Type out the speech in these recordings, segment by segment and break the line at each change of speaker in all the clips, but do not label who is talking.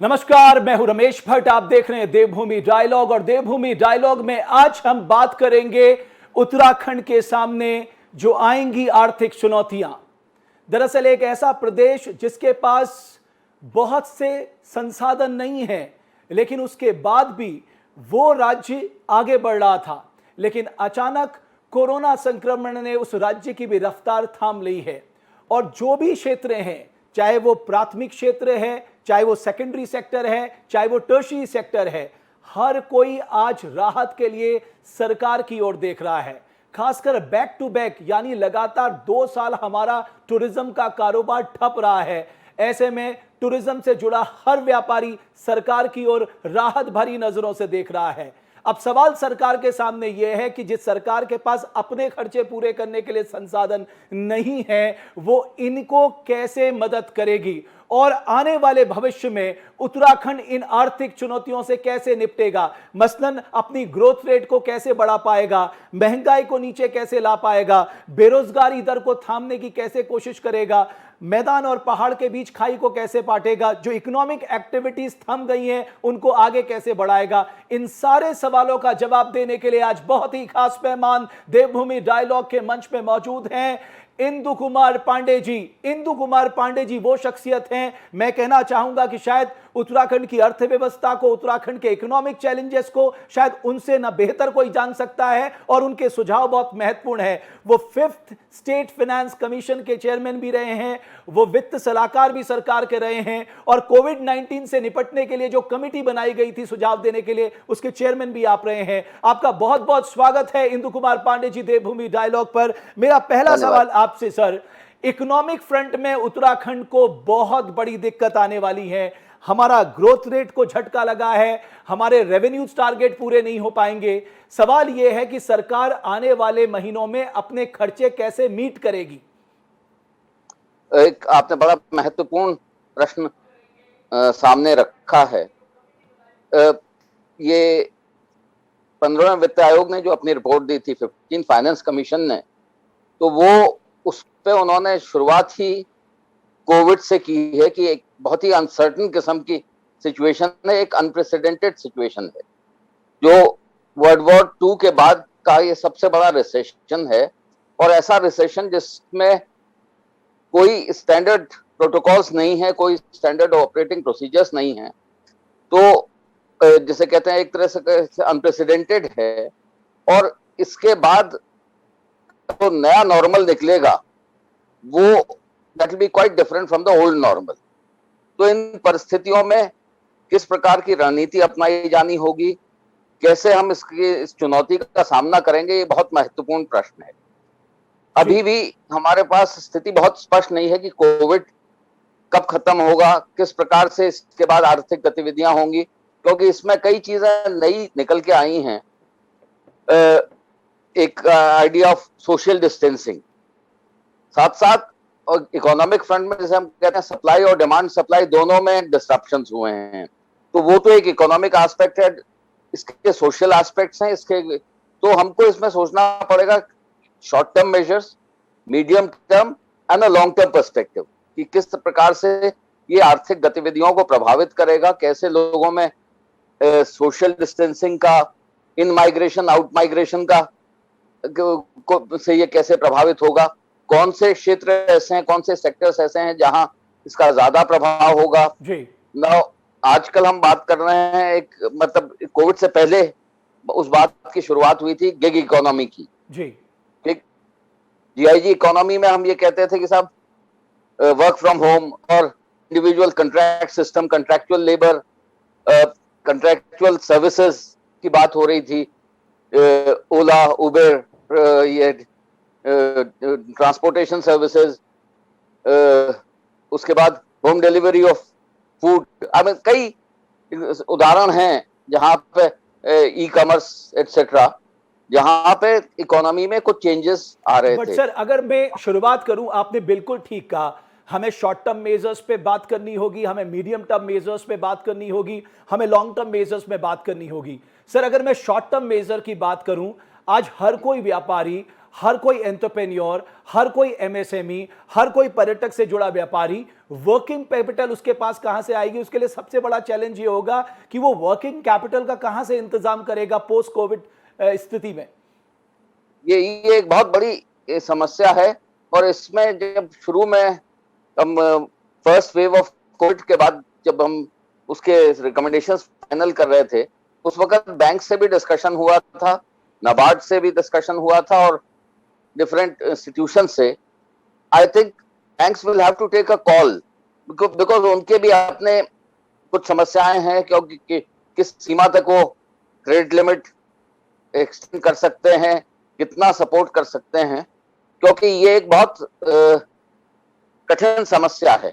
नमस्कार, मैं हूं रमेश भट्ट। आप देख रहे हैं देवभूमि डायलॉग और देवभूमि डायलॉग में आज हम बात करेंगे उत्तराखंड के सामने जो आएंगी आर्थिक चुनौतियां। दरअसल एक ऐसा प्रदेश जिसके पास बहुत से संसाधन नहीं है, लेकिन उसके बाद भी वो राज्य आगे बढ़ रहा था, लेकिन अचानक कोरोना संक्रमण ने उस राज्य की भी रफ्तार थाम ली है। और जो भी क्षेत्र हैं, चाहे वो प्राथमिक क्षेत्र है, चाहे वो सेकेंडरी सेक्टर है, चाहे वो टर्शियरी सेक्टर है, हर कोई आज राहत के लिए सरकार की ओर देख रहा है। खासकर बैक टू बैक यानी लगातार 2 साल हमारा टूरिज्म का कारोबार ठप रहा है। ऐसे में टूरिज्म से जुड़ा हर व्यापारी सरकार की ओर राहत भरी नजरों से देख रहा है। अब सवाल सरकार के सामने यह है कि जिस सरकार के पास अपने खर्चे पूरे करने के लिए संसाधन नहीं है, वो इनको कैसे मदद करेगी और आने वाले भविष्य में उत्तराखंड इन आर्थिक चुनौतियों से कैसे निपटेगा। मसलन अपनी ग्रोथ रेट को कैसे बढ़ा पाएगा, महंगाई को नीचे कैसे ला पाएगा, बेरोजगारी दर को थामने की कैसे कोशिश करेगा, मैदान और पहाड़ के बीच खाई को कैसे पाटेगा, जो इकोनॉमिक एक्टिविटीज थम गई हैं उनको आगे कैसे बढ़ाएगा। इन सारे सवालों का जवाब देने के लिए आज बहुत ही खास मेहमान देवभूमि डायलॉग के मंच पे मौजूद हैं इंदु कुमार पांडे जी। इंदु कुमार पांडे जी वो शख्सियत हैं, मैं कहना चाहूंगा कि शायद उत्तराखंड की अर्थव्यवस्था को, उत्तराखंड के इकोनॉमिक चैलेंजेस को शायद उनसे न बेहतर कोई जान सकता है और उनके सुझाव बहुत महत्वपूर्ण है। वो 5th स्टेट फाइनेंस कमीशन के चेयरमैन भी रहे हैं, वो वित्त सलाहकार भी सरकार के रहे हैं और कोविड-19 से निपटने के लिए जो कमेटी बनाई गई थी सुझाव देने के लिए, उसके चेयरमैन भी आप रहे हैं। आपका बहुत बहुत स्वागत है इंदु कुमार पांडे जी देवभूमि डायलॉग पर। मेरा पहला सवाल आपसे सर, इकोनॉमिक फ्रंट में उत्तराखंड को बहुत बड़ी दिक्कत आने वाली है। हमारा ग्रोथ रेट को झटका लगा है, हमारे रेवेन्यूज टारगेट पूरे नहीं हो पाएंगे। सवाल यह है कि सरकार आने वाले महीनों में अपने खर्चे कैसे मीट करेगी।
एक आपने बड़ा महत्वपूर्ण प्रश्न सामने रखा है। ये 15वें वित्त आयोग ने जो अपनी रिपोर्ट दी थी 15 फाइनेंस कमीशन ने, तो वो उस पे उन्होंने शुरुआत ही कोविड से की है कि एक बहुत ही अनसर्टन किस्म की सिचुएशन है, एक अनप्रेसिडेंटेड सिचुएशन है, जो वर्ल्ड वॉर 2 के बाद का ये सबसे बड़ा रिसेशन है। और ऐसा रिसेशन जिसमें कोई स्टैंडर्ड प्रोटोकॉल्स नहीं है, कोई स्टैंडर्ड ऑपरेटिंग प्रोसीजर्स नहीं है, तो जिसे कहते हैं एक तरह से अनप्रेसिडेंटेड है। और इसके बाद तो नया नॉर्मल निकलेगा, वो that will be quite different from the old normal. तो इन परिस्थितियों में किस प्रकार की रणनीति अपनाई जानी होगी, कैसे हम इस चुनौती का सामना करेंगे, ये बहुत महत्वपूर्ण प्रश्न है। अभी भी हमारे पास स्थिति बहुत स्पष्ट नहीं है कि कोविड कब खत्म होगा, किस प्रकार से इसके बाद आर्थिक गतिविधियां होंगी, क्योंकि इसमें कई चीजें नई निकल के आई हैं। एक आइडिया ऑफ सोशल डिस्टेंसिंग, साथ साथ और इकोनॉमिक फ्रंट में जैसे हम कहते हैं सप्लाई और डिमांड सप्लाई दोनों में डिस्ट्रप्शंस हुए हैं, तो वो तो एक इकोनॉमिक एस्पेक्ट है, इसके सोशल एस्पेक्ट्स हैं। इसके तो हमको इसमें सोचना पड़ेगा short term measures, medium term and a long term perspective, कि किस प्रकार से ये आर्थिक गतिविधियों को प्रभावित करेगा, कैसे लोगों में सोशल डिस्टेंसिंग का, इन माइग्रेशन आउट माइग्रेशन का से ये कैसे प्रभावित होगा, कौन से क्षेत्र ऐसे हैं, कौन से सेक्टर्स ऐसे हैं जहां इसका ज्यादा प्रभाव होगा। नाउ आजकल हम बात कर रहे हैं एक मतलब कोविड से पहले उस बात की शुरुआत हुई थी गिग इकोनॉमी की। ठीक, जीआईजी इकोनॉमी में हम ये कहते थे कि साहब वर्क फ्रॉम होम और individual contract system, contractual labour, contractual services की बात हो रही थी, ओला, उबेर, ये ट्रांसपोर्टेशन सर्विसेज, उसके बाद होम डिलीवरी ऑफ फूड। कई उदाहरण हैं जहां पे ई कॉमर्स एटसेट्रा, जहां पे इकोनॉमी में कुछ चेंजेस आ रहे थे।
सर अगर मैं शुरुआत करूं, आपने बिल्कुल ठीक कहा, हमें शॉर्ट टर्म मेजर्स पे बात करनी होगी, हमें मीडियम टर्म मेजर्स पे बात करनी होगी, हमें लॉन्ग टर्म मेजर्स में बात करनी होगी। सर अगर मैं शॉर्ट टर्म मेजर की बात करूं, आज हर कोई व्यापारी, हर कोई एंटरप्रेन्योर, हर कोई एमएसएमई, हर कोई पर्यटक से जुड़ा व्यापारी वर्किंग कैपिटल उसके पास कहां से आएगी? उसके लिए सबसे बड़ा चैलेंज ये होगा कि वो वर्किंग कैपिटल का कहां से इंतजाम करेगा पोस्ट कोविड स्थिति में।
ये एक बहुत बड़ी समस्या है। और इसमें जब शुरू में हम फर्स्ट वेव ऑफ कोविड के बाद जब हम उसके रिकमेंडेशंस फाइनल कर रहे थे, उस वक्त बैंक से भी डिस्कशन हुआ था, नाबार्ड से भी डिस्कशन हुआ था और डिफरेंट इंस्टीट्यूशन से। I think banks will have to take a call because उनके भी अपने कुछ समस्याएं हैं, क्योंकि किस सीमा तक वो क्रेडिट लिमिट एक्सटेंड कर सकते हैं, कितना सपोर्ट कर सकते हैं, क्योंकि ये एक बहुत कठिन समस्या है।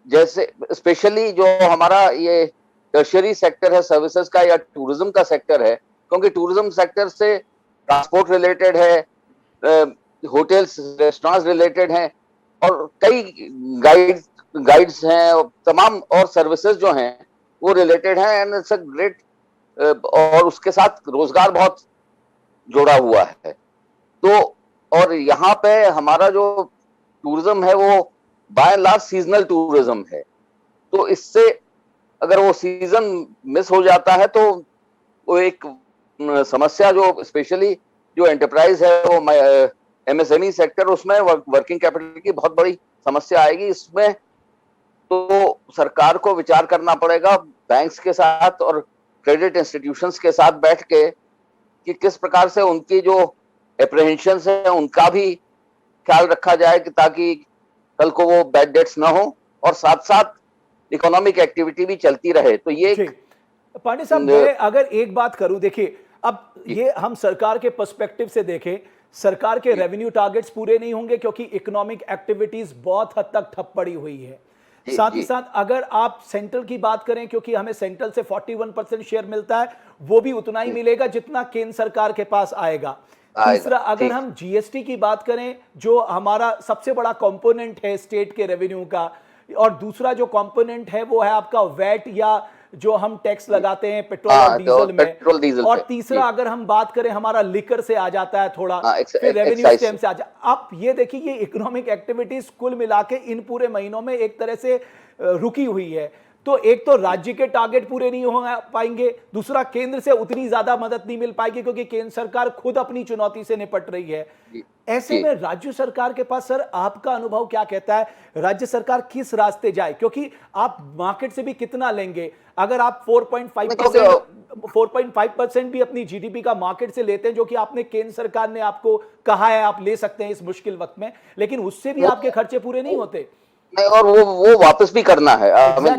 जैसे स्पेशली जो हमारा ये टर्शियरी सेक्टर है सर्विसेज का या टूरिज्म का सेक्टर है, क्योंकि टूरिज्म सेक्टर से ट्रांसपोर्ट रिलेटेड है, होटल्स रेस्टोरेंट्स रिलेटेड हैं और कई गाइड्स हैं, तमाम और सर्विसेज जो हैं वो रिलेटेड हैं। एंड इट्स अ ग्रेट, और उसके साथ रोजगार बहुत जोड़ा हुआ है। तो और यहाँ पे हमारा जो टूरिज्म है वो by and large seasonal tourism है। तो इससे अगर वो सीजन मिस हो जाता है तो वो एक समस्या जो स्पेशली जो एंटरप्राइज है वो एमएसएमई सेक्टर, उसमें वर्किंग कैपिटल की बहुत बड़ी समस्या आएगी। इसमें तो सरकार को विचार करना पड़ेगा बैंक्स के साथ और क्रेडिट इंस्टीट्यूशंस के साथ बैठ के कि किस प्रकार से उनकी जो एप्रीहेंशंस है उनका भी ख्याल रखा जाए कि ताकि कल को वो बैड डेट्स ना हो और साथ साथ इकोनॉमिक एक्टिविटी भी चलती रहे। तो ये
पांडे साहब, मैं अगर एक बात करूं, देखिए अब ये हम सरकार के पर्सपेक्टिव से देखें, सरकार के रेवेन्यू टारगेट्स पूरे नहीं होंगे क्योंकि इकोनॉमिक एक्टिविटीज बहुत हद तक ठप पड़ी हुई है। साथ ही साथ अगर आप सेंट्रल की बात करें, क्योंकि हमें सेंट्रल से 41% शेयर मिलता है, वो भी उतना ही मिलेगा जितना केंद्र सरकार के पास आएगा। तीसरा, अगर हम जीएसटी की बात करें जो हमारा सबसे बड़ा कंपोनेंट है स्टेट के रेवेन्यू का, और दूसरा जो कंपोनेंट है वो है आपका वैट या जो हम टैक्स लगाते हैं पेट्रोल और डीजल में, और तीसरा अगर हम बात करें हमारा लिकर से आ जाता है थोड़ा, फिर रेवेन्यू स्टैम्प से आ जाता। आप ये देखिए ये इकोनॉमिक एक्टिविटीज कुल मिला के इन पूरे महीनों में एक तरह से रुकी हुई है। तो एक तो राज्य के टारगेट पूरे नहीं हो पाएंगे, दूसरा केंद्र से उतनी ज्यादा मदद नहीं मिल पाएगी क्योंकि केंद्र सरकार खुद अपनी चुनौती से निपट रही है। ऐसे में राज्य सरकार के पास, सर आपका अनुभव क्या कहता है, राज्य सरकार किस रास्ते जाए? क्योंकि आप मार्केट से भी कितना लेंगे? अगर आप 4.5% भी अपनी जीडीपी का मार्केट से लेते हैं, जो कि आपने केंद्र सरकार ने आपको कहा है आप ले सकते हैं इस मुश्किल वक्त में, लेकिन उससे भी आपके खर्चे पूरे नहीं होते।
नहीं, और वो वापस भी करना है।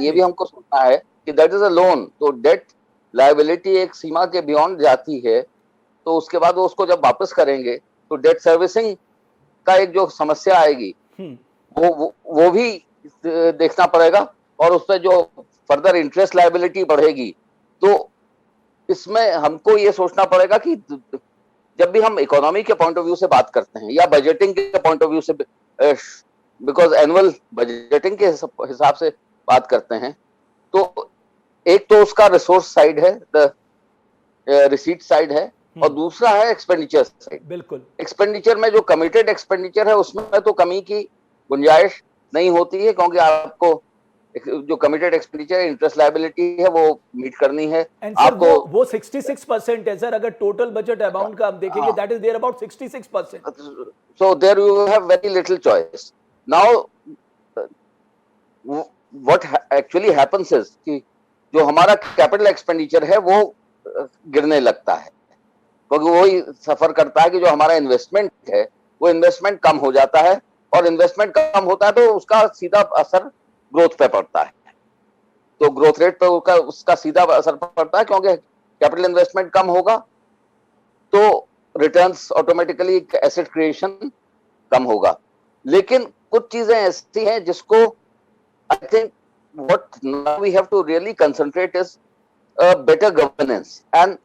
ये भी हमको सोचना है कि दैट इज अ लोन, तो डेट लायबिलिटी एक सीमा के बियॉन्ड जाती है, तो उसके बाद वो उसको जब वापस करेंगे तो डेट सर्विसिंग का एक जो समस्या आएगी वो भी देखना पड़ेगा, और उस पर जो फर्दर इंटरेस्ट लायबिलिटी बढ़ेगी। तो इसमें हमको ये सोचना पड़ेगा कि जब भी हम इकोनॉमी के पॉइंट ऑफ व्यू से बात करते हैं या बजटिंग के पॉइंट ऑफ व्यू से, बिकॉज एनुअल बजटिंग के हिसाब से बात करते हैं, तो एक तो उसका रिसोर्स साइड है, रिसीट साइड है, और दूसरा है एक्सपेंडिचर साइड।
बिल्कुल,
एक्सपेंडिचर में जो कमिटेड एक्सपेंडिचर है उसमें तो कमी की गुंजाइश नहीं होती है, क्योंकि आपको जो कमिटेड एक्सपेंडिचर है, इंटरेस्ट लायबिलिटी है, वो मीट करनी है आपको।
वो 66% है सर, अगर टोटल बजट अमाउंट का आप देखेंगे, that is there about 66%।
So there you have very little choice. Now what actually happens is कि जो हमारा कैपिटल एक्सपेंडिचर है वो गिरने लगता है, क्योंकि वही सफर करता है कि जो हमारा इन्वेस्टमेंट है वो इन्वेस्टमेंट कम हो जाता है, और इन्वेस्टमेंट कम होता है तो उसका सीधा असर ग्रोथ पे पड़ता है। तो ग्रोथ रेट पे उसका सीधा असर पड़ता है, क्योंकि कैपिटल इन्वेस्टमेंट कम होगा तो रिटर्न्स ऑटोमेटिकली, एसेट क्रिएशन कम होगा। लेकिन कुछ चीजें ऐसी हैं जिसको I think what we have to really concentrate is better governance. And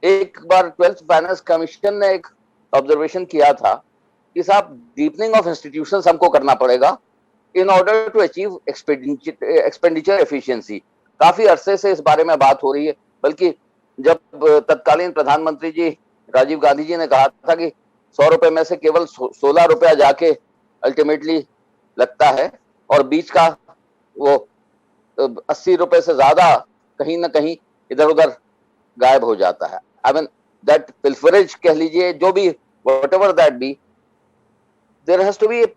एक बार 12th फाइनेंस कमीशन ने एक ऑब्जर्वेशन किया था कि साहब डीपनिंग ऑफ इंस्टीट्यूशंस हमको करना पड़ेगा in order to achieve expenditure efficiency. काफी अरसे से इस बारे में बात हो रही है, बल्कि जब तत्कालीन प्रधानमंत्री जी राजीव गांधी जी ने कहा था कि 100 रुपए में से केवल 16 रुपया जाके अल्टीमेटली लगता है, और बीच का वो 80 रुपए से ज्यादा कहीं ना कहीं इधर उधर गायब हो जाता है। आई मीन दैट पिल्फरेज कह लीजिए, जो भी, whatever that be, there has to be a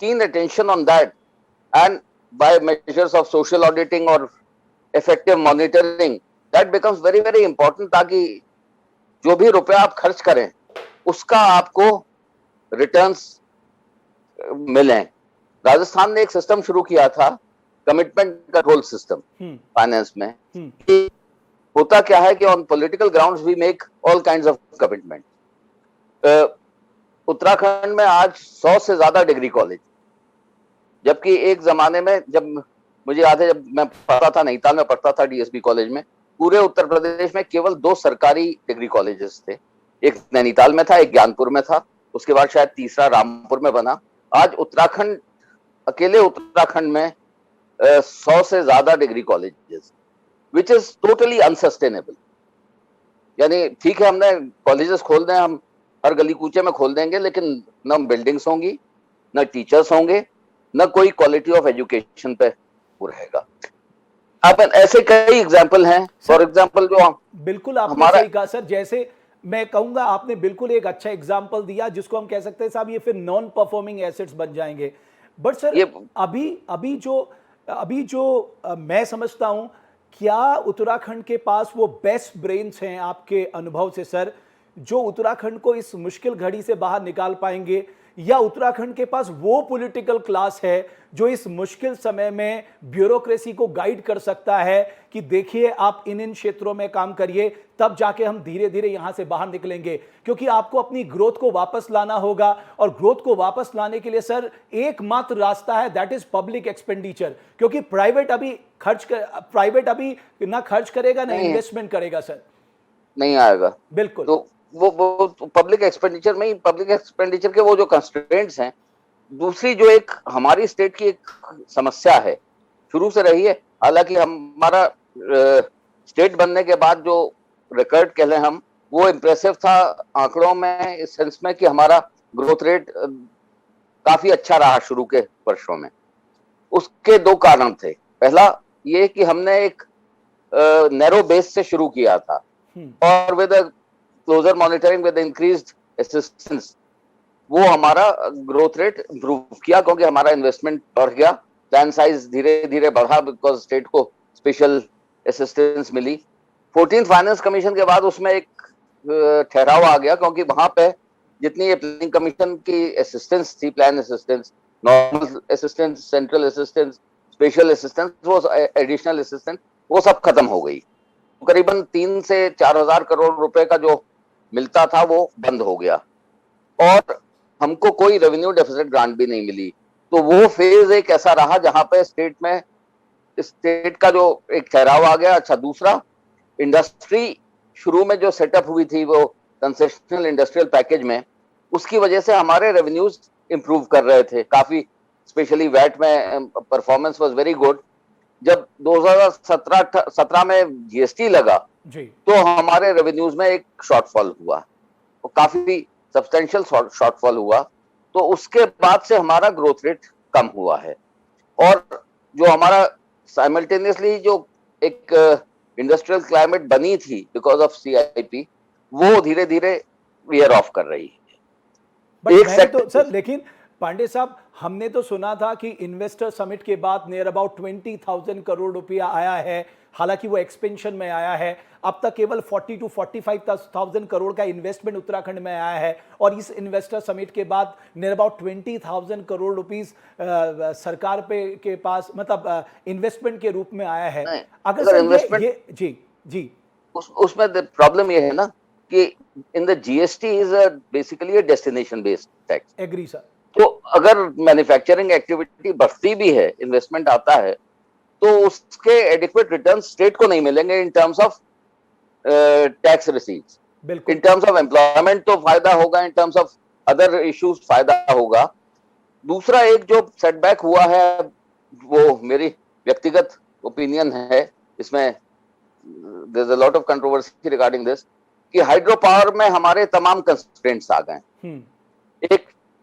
keen attention on that, and by measures of social auditing or effective monitoring, that becomes very very important, ताकि जो भी रुपया आप खर्च करें उसका आपको रिटर्न्स मिलें। राजस्थान ने एक सिस्टम शुरू किया था, कमिटमेंट कंट्रोल सिस्टम फाइनेंस में। होता क्या है कि on political grounds we make all kinds of commitment. Uttarakhand में आज 100 से ज्यादा डिग्री कॉलेज, जबकि एक जमाने में, जब मुझे याद है, जब मैं पढ़ता था, नैनीताल में पढ़ता था डीएसबी कॉलेज में, पूरे उत्तर प्रदेश में केवल 2 सरकारी डिग्री कॉलेजेस थे। एक नैनीताल में था, एक ज्ञानपुर में था, उसके बाद शायद तीसरा रामपुर में बना। आज उत्तराखंड, अकेले उत्तराखंड में 100 से ज्यादा degree colleges, which is totally unsustainable. यानी ठीक है, हमने कॉलेजेस खोल दें, हम हर गली कूचे में खोल देंगे, लेकिन न बिल्डिंग्स होंगी, न टीचर्स होंगे, न कोई क्वालिटी ऑफ एजुकेशन पे वो रहेगा। अब ऐसे कई एग्जाम्पल हैं। फॉर एग्जाम्पल जो
बिल्कुल आपने सही कहा सर, जैसे मैं कहूंगा आपने बिल्कुल एक अच्छा एग्जाम्पल दिया जिसको हम कह सकते हैं साहब ये फिर नॉन परफॉर्मिंग एसेट्स बन जाएंगे। बट सर अभी जो मैं समझता हूं, क्या उत्तराखंड के पास वो बेस्ट ब्रेन्स हैं आपके अनुभव से सर, जो उत्तराखंड को इस मुश्किल घड़ी से बाहर निकाल पाएंगे, या उत्तराखंड के पास वो पॉलिटिकल क्लास है जो इस मुश्किल समय में ब्यूरोक्रेसी को गाइड कर सकता है कि देखिए आप इन क्षेत्रों में काम करिए, तब जाके हम धीरे धीरे यहां से बाहर निकलेंगे? क्योंकि आपको अपनी ग्रोथ को वापस लाना होगा, और ग्रोथ को वापस लाने के लिए सर एकमात्र रास्ता है, दैट इज पब्लिक एक्सपेंडिचर। क्योंकि प्राइवेट अभी ना खर्च करेगा ना इन्वेस्टमेंट करेगा सर,
नहीं आएगा।
बिल्कुल।
तो वो पब्लिक एक्सपेंडिचर में ही, पब्लिक एक्सपेंडिचर के वो जो कंस्ट्रेंट्स हैं। दूसरी जो एक हमारी स्टेट की एक समस्या है, शुरू से रही है, हालांकि हमारा स्टेट बनने के बाद जो रिकॉर्ड कह लें हम, वो इम्प्रेसिव था आंकड़ों में, इस सेंस में कि हमारा ग्रोथ रेट काफी अच्छा रहा शुरू के वर्षों में। उसके 2 कारण थे। पहला ये कि हमने एक नैरो बेस से शुरू किया था, और with closer monitoring, with increased assistance, वो हमारा ग्रोथ रेट इंप्रूव किया, क्योंकि हमारा इन्वेस्टमेंट बढ़ गया, प्लान साइज धीरे धीरे बढ़ा, बिकॉज स्टेट को स्पेशल असिस्टेंस मिली। 14th फाइनेंस कमीशन के बाद उसमें एक ठहराव आ गया, क्योंकि वहां पे जितनी ये प्लानिंग कमीशन की असिस्टेंस थी, plan assistance, normal assistance, central assistance, special assistance, वो एडिशनल असिस्टेंस, वो सब खत्म हो गई। करीबन 3 से 4 हजार करोड़ रुपए का जो मिलता था वो बंद हो गया, और हमको कोई रेवेन्यू डेफिसिट ग्रांट भी नहीं मिली। तो वो फेज एक ऐसा रहा जहां पे स्टेट का जो एक ठहराव आ गया। अच्छा, दूसरा, इंडस्ट्री शुरू में जो सेटअप हुई थी वो कंसेशनल इंडस्ट्रियल पैकेज में, उसकी वजह से हमारे रेवेन्यूज इंप्रूव कर रहे थे काफी, स्पेशली वैट में परफॉर्मेंस वाज वेरी गुड। जब 2017 में जीएसटी लगा जी, तो हमारे रेवेन्यूज में एक शॉर्टफॉल हुआ, तो काफी सब्सटेंशियल शॉर्टफॉल हुआ। तो उसके बाद से हमारा ग्रोथ रेट कम हुआ है, और जो हमारा साइमल्टेनियसली जो एक इंडस्ट्रियल क्लाइमेट बनी थी बिकॉज ऑफ सीआईपी, वो धीरे धीरे वियर ऑफ कर रही है।
एक तो सर, लेकिन पांडे साहब, हमने तो सुना था कि इन्वेस्टर समिट के बाद नियर अबाउट 20,000 करोड़ रुपया आया है, हालांकि वो एक्सपेंशन में आया है। अब तक केवल 40 to 45,000 करोड़ का इन्वेस्टमेंट उत्तराखंड में आया है, और इस इन्वेस्टर समिट के बाद नियर अबाउट 20,000 करोड़ रुपीस सरकार के पास, मतलब इन्वेस्टमेंट के रूप में आया है। अगर सर ये जी
उसमें प्रॉब्लम ये है ना कि in the GST is basically destination based tax.
Agree sir.
तो अगर मैन्युफैक्चरिंग एक्टिविटी बढ़ती भी है, इन्वेस्टमेंट आता है, तो उसके एडिक्वेट रिटर्न स्टेट को नहीं मिलेंगे in terms of tax receipts. In terms of employment तो फायदा होगा, in terms of other issues फायदा होगा। दूसरा एक जो सेटबैक हुआ है, वो मेरी व्यक्तिगत ओपिनियन है, इसमें there is a lot of controversy regarding this, कि हाइड्रो पावर में हमारे तमाम कंस्ट्रेंट्स आ गए।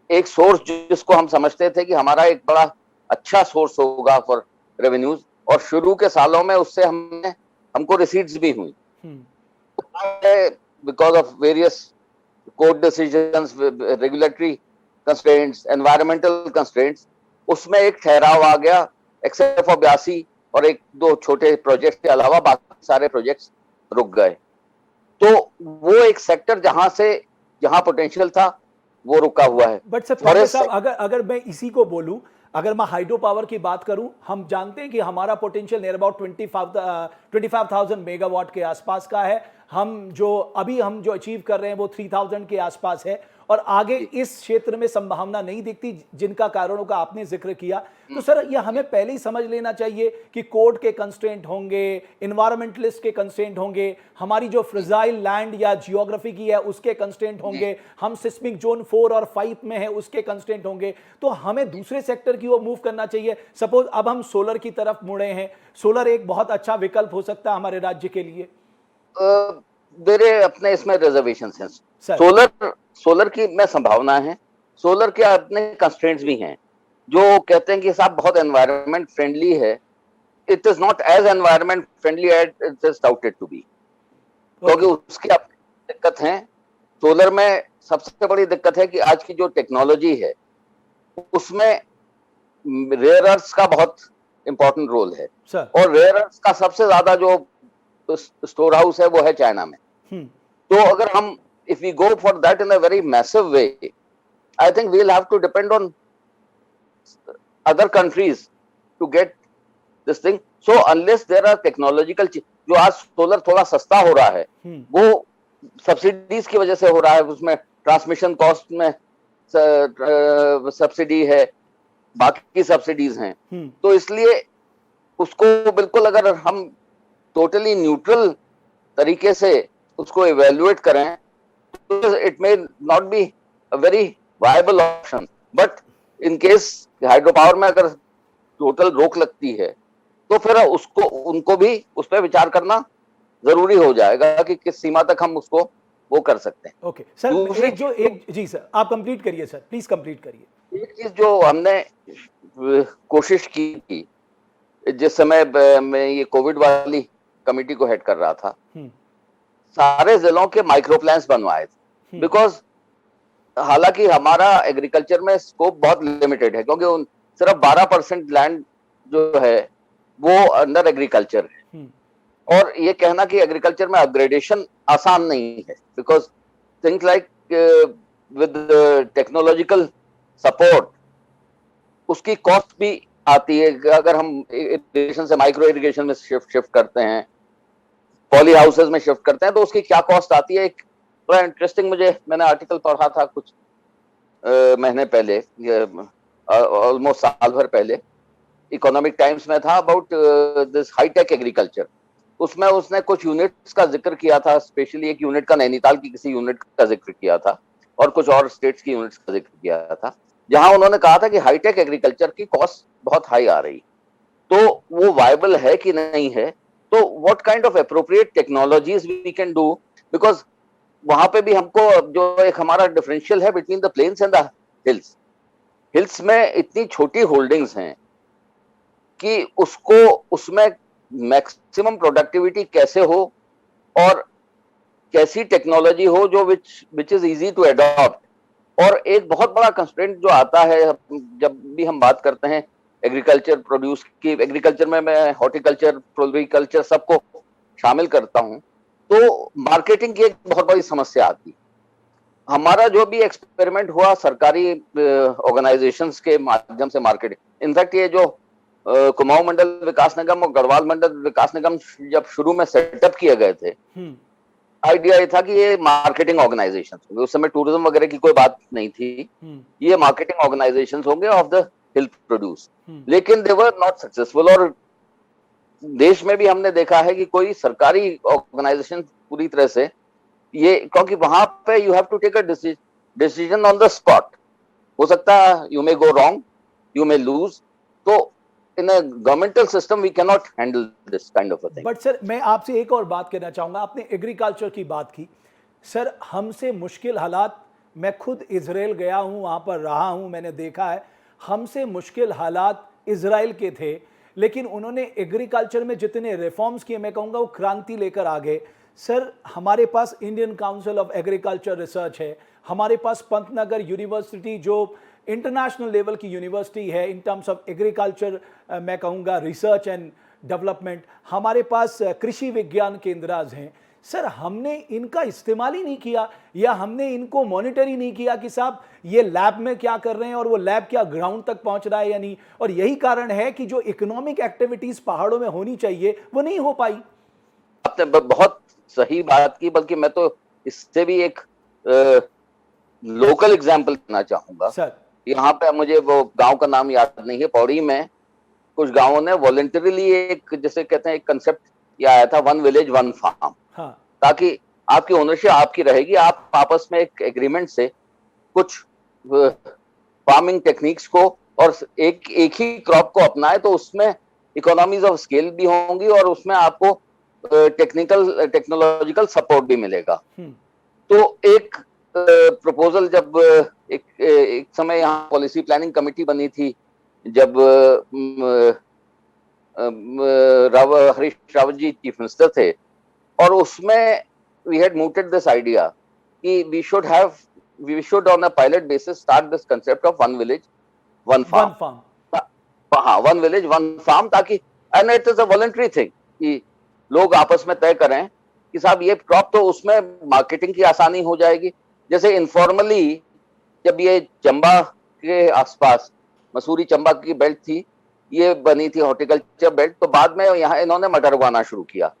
एक सोर्स जिसको हम समझते थे कि हमारा एक बड़ा अच्छा सोर्स होगा फॉर रेवेन्यूज, और शुरू के सालों में उससे हमको रिसीट्स भी हुई because of various court decisions, regulatory constraints, environmental constraints. उसमें एक ठहराव आ गया एक्सेप्ट फॉर 82 और एक दो छोटे प्रोजेक्ट के अलावा बाकी सारे प्रोजेक्ट्स रुक गए। तो वो एक सेक्टर जहां पोटेंशियल था वो रुका हुआ है।
बट सर पांडे साहब, अगर मैं इसी को बोलूं, अगर मैं हाइड्रो पावर की बात करूं, हम जानते हैं कि हमारा पोटेंशियल नियर अबाउट 25,000 मेगावाट के आसपास का है। हम जो अचीव कर रहे हैं वो 3,000 के आसपास है, और आगे इस क्षेत्र में संभावना नहीं दिखती, जिनका कारणों का आपने जिक्र किया। तो सर यह हमें पहले ही समझ लेना चाहिए कि कोर्ट के कंस्ट्रेंट होंगे, इन्वायरमेंटलिस्ट के कंस्ट्रेंट होंगे, हमारी जो फ्रेजाइल लैंड या जियोग्राफी की है उसके कंस्ट्रेंट होंगे, हम सिस्मिक जोन 4 और 5 में है उसके कंस्ट्रेंट होंगे। तो हमें दूसरे सेक्टर की ओर मूव करना चाहिए। सपोज अब हम सोलर की तरफ मुड़े हैं, सोलर एक बहुत अच्छा विकल्प हो सकता है हमारे राज्य के लिए।
मेरे अपने इसमें रिजर्वेशन हैं। सोलर की में संभावना है, सोलर के अपने कंस्ट्रेंट्स भी हैं। जो कहते हैं कि साहब बहुत एनवायरनमेंट फ्रेंडली है, it is not as environment friendly as it is touted to be, क्योंकि उसकी अपनी दिक्कत है। सोलर में सबसे बड़ी दिक्कत है कि आज की जो टेक्नोलॉजी है उसमें रेयर अर्थ्स का बहुत इंपॉर्टेंट रोल है, और रेयर अर्थ्स का सबसे ज्यादा जो स्टोर हाउस है वो है चाइना में। तो अगर हम if we go for that in a very massive way, I think we'll have to depend on other countries to get this thing. So unless there are technological, जो आज solar थोड़ा सस्ता हो रहा है वो सब्सिडीज की वजह से हो रहा है, उसमें ट्रांसमिशन कॉस्ट में सब्सिडी है, बाकी सब्सिडीज हैं। तो इसलिए उसको बिल्कुल अगर हम टोटली न्यूट्रल तरीके से उसको इवेल्युएट करें, it may not be a very viable option, but in case hydro power में अगर टोटल रोक लगती है तो फिर उनको भी उस पर विचार करना जरूरी हो जाएगा कि किस सीमा तक हम उसको वो कर सकते हैं।
ओके सर, जी सर आप कंप्लीट करिए सर, प्लीज कंप्लीट करिए।
एक चीज जो हमने कोशिश की थी जिस समय मैं ये कोविड वाली कमेटी को हेड कर रहा था, सारे जिलों के माइक्रो प्लान्स बनवाए थे, बिकॉज हालांकि हमारा एग्रीकल्चर में स्कोप बहुत लिमिटेड है, क्योंकि सिर्फ 12% लैंड जो है वो अंडर एग्रीकल्चर है। और ये कहना कि एग्रीकल्चर में अपग्रेडेशन आसान नहीं है, because things like with technological support उसकी कॉस्ट भी आती है। अगर हम इरिगेशन से माइक्रो इरिगेशन में शिफ्ट करते हैं, पॉली हाउसेस में शिफ्ट करते हैं, तो उसकी क्या कॉस्ट आती है। एक बड़ा इंटरेस्टिंग मैंने आर्टिकल पढ़ा था कुछ महीने पहले, ऑलमोस्ट साल भर पहले, इकोनॉमिक टाइम्स में था, अबाउट दिस हाईटेक एग्रीकल्चर। उसमें उसने कुछ यूनिट्स का जिक्र किया था, स्पेशली एक यूनिट का नैनीताल की किसी यूनिट का जिक्र किया था, और कुछ और स्टेट्स की यूनिट्स का जिक्र किया था, जहां उन्होंने कहा था कि हाईटेक एग्रीकल्चर की कॉस्ट बहुत हाई आ रही, तो वो वायबल है कि नहीं है। तो what kind of appropriate technologies we can do, because वहां पे भी हमको जो एक हमारा डिफरेंशियल है between the plains and the hills में इतनी छोटी होल्डिंग्स हैं कि उसमें मैक्सिमम प्रोडक्टिविटी कैसे हो और कैसी टेक्नोलॉजी हो जो which is easy to adopt. और एक बहुत बड़ा कंस्ट्रेंट जो आता है जब भी हम बात करते हैं एग्रीकल्चर प्रोड्यूस की, एग्रीकल्चर में मैं हॉर्टिकल्चर, फ्लोरिकल्चर सबको शामिल करता हूं, तो मार्केटिंग की एक बहुत बड़ी समस्या आती है। हमारा जो भी एक्सपेरिमेंट हुआ सरकारी ऑर्गेनाइजेशंस के माध्यम से मार्केटिंग, इनफैक्ट ये जो कुमाऊं मंडल विकास निगम और गढ़वाल मंडल विकास निगम जब शुरू में सेटअप किए गए थे, आइडिया ये था कि ये मार्केटिंग ऑर्गेनाइजेशन होंगे। उस समय टूरिज्म वगैरह की कोई बात नहीं थी, ये मार्केटिंग ऑर्गेनाइजेशन होंगे ऑफ द हिल प्रोड्यूस, लेकिन दे वर नॉट सक्सेसफुल। और देश में भी हमने देखा है कि कोई सरकारी ऑर्गेनाइजेशन पूरी तरह से ये, क्योंकि वहां पे you have to take a decision on the spot, हो सकता है you may go wrong, you may lose, तो in a governmental system we cannot handle this kind of a thing.
But sir मैं आपसे एक और बात कहना चाहूंगा, आपने एग्रीकल्चर की बात की सर, हमसे मुश्किल हालात, मैं खुद इजराइल गया हूं, वहां पर रहा हूं, मैंने देखा है हमसे मुश्किल हालात इजराइल के थे। लेकिन उन्होंने एग्रीकल्चर में जितने रिफॉर्म्स किए, मैं कहूँगा वो क्रांति लेकर आ गए। सर, हमारे पास Indian Council of Agriculture Research है, हमारे पास पंतनगर यूनिवर्सिटी जो इंटरनेशनल लेवल की यूनिवर्सिटी है इन टर्म्स ऑफ एग्रीकल्चर, मैं कहूँगा रिसर्च एंड डेवलपमेंट, हमारे पास कृषि विज्ञान केंद्राज हैं। सर, हमने इनका इस्तेमाल ही नहीं किया, या हमने इनको मॉनिटर ही नहीं किया कि साहब ये लैब में क्या कर रहे हैं और वो लैब क्या ग्राउंड तक पहुंच रहा है या नहीं। और यही कारण है कि जो इकोनॉमिक एक्टिविटीज पहाड़ों में होनी चाहिए वो नहीं हो पाई।
आपने बहुत सही बात की, बल्कि मैं तो इससे भी एक लोकल एग्जाम्पल देना चाहूंगा
सर,
यहाँ पे। मुझे वो गांव का नाम याद नहीं है, पौड़ी में कुछ गांवों ने वॉलंटरीली एक, जैसे कहते हैं, एक कंसेप्ट ये आया था, वन विलेज वन फार्म।
हाँ,
ताकि आपकी ओनरशिप आपकी रहेगी, आप आपस में एक एग्रीमेंट से कुछ फार्मिंग टेक्निक्स को और एक ही क्रॉप को अपनाए, तो उसमें इकोनॉमीज ऑफ स्केल भी होंगी और उसमें आपको टेक्नोलॉजिकल सपोर्ट भी मिलेगा। तो एक प्रपोजल, जब एक समय यहाँ पॉलिसी प्लानिंग कमेटी बनी थी, जब हरीश रावत जी चीफ मिनिस्टर थे, और उसमें we had mooted this idea कि we should on a pilot basis start this concept of one village one farm. हाँ, one village one farm, ताकि and it is a voluntary thing कि लोग आपस में तय करें कि साहब ये क्रॉप, तो उसमें मार्केटिंग की आसानी हो जाएगी। जैसे इनफॉर्मली जब ये चंबा के आसपास मसूरी चंबा की बेल्ट थी, ये बनी थी हॉर्टिकल्चर बेल्ट, तो बाद में यहाँ इन्होंने मटर उगाना शुरू किया।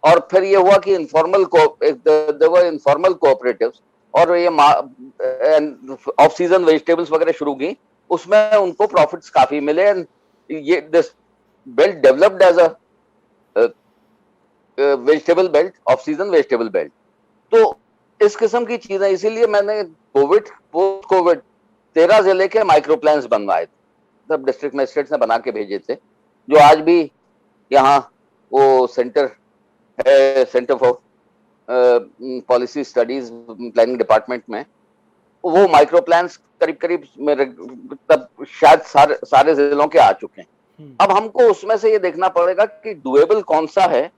और फिर ये हुआ कि इनफॉर्मल कोऑपरेटिव्स और ये ऑफ सीजन वेजिटेबल्स वगैरह शुरू की, उसमें उनको प्रॉफिट्स काफी मिले। ये this belt developed as a vegetable belt, off season vegetable belt. तो इस किस्म की चीजें, इसीलिए मैंने पोस्ट कोविड 13 जिले के माइक्रो प्लान्स बनवाए थे, सब डिस्ट्रिक्ट मजिस्ट्रेट्स ने बना के भेजे थे, जो आज भी यहाँ वो centre for policy studies planning department में, वो माइक्रो प्लान्स करीब मेरे तब शायद सारे जिलों के आ चुके हैं। अब हमको उसमें से ये देखना पड़ेगा कि डुएबल कौन सा है,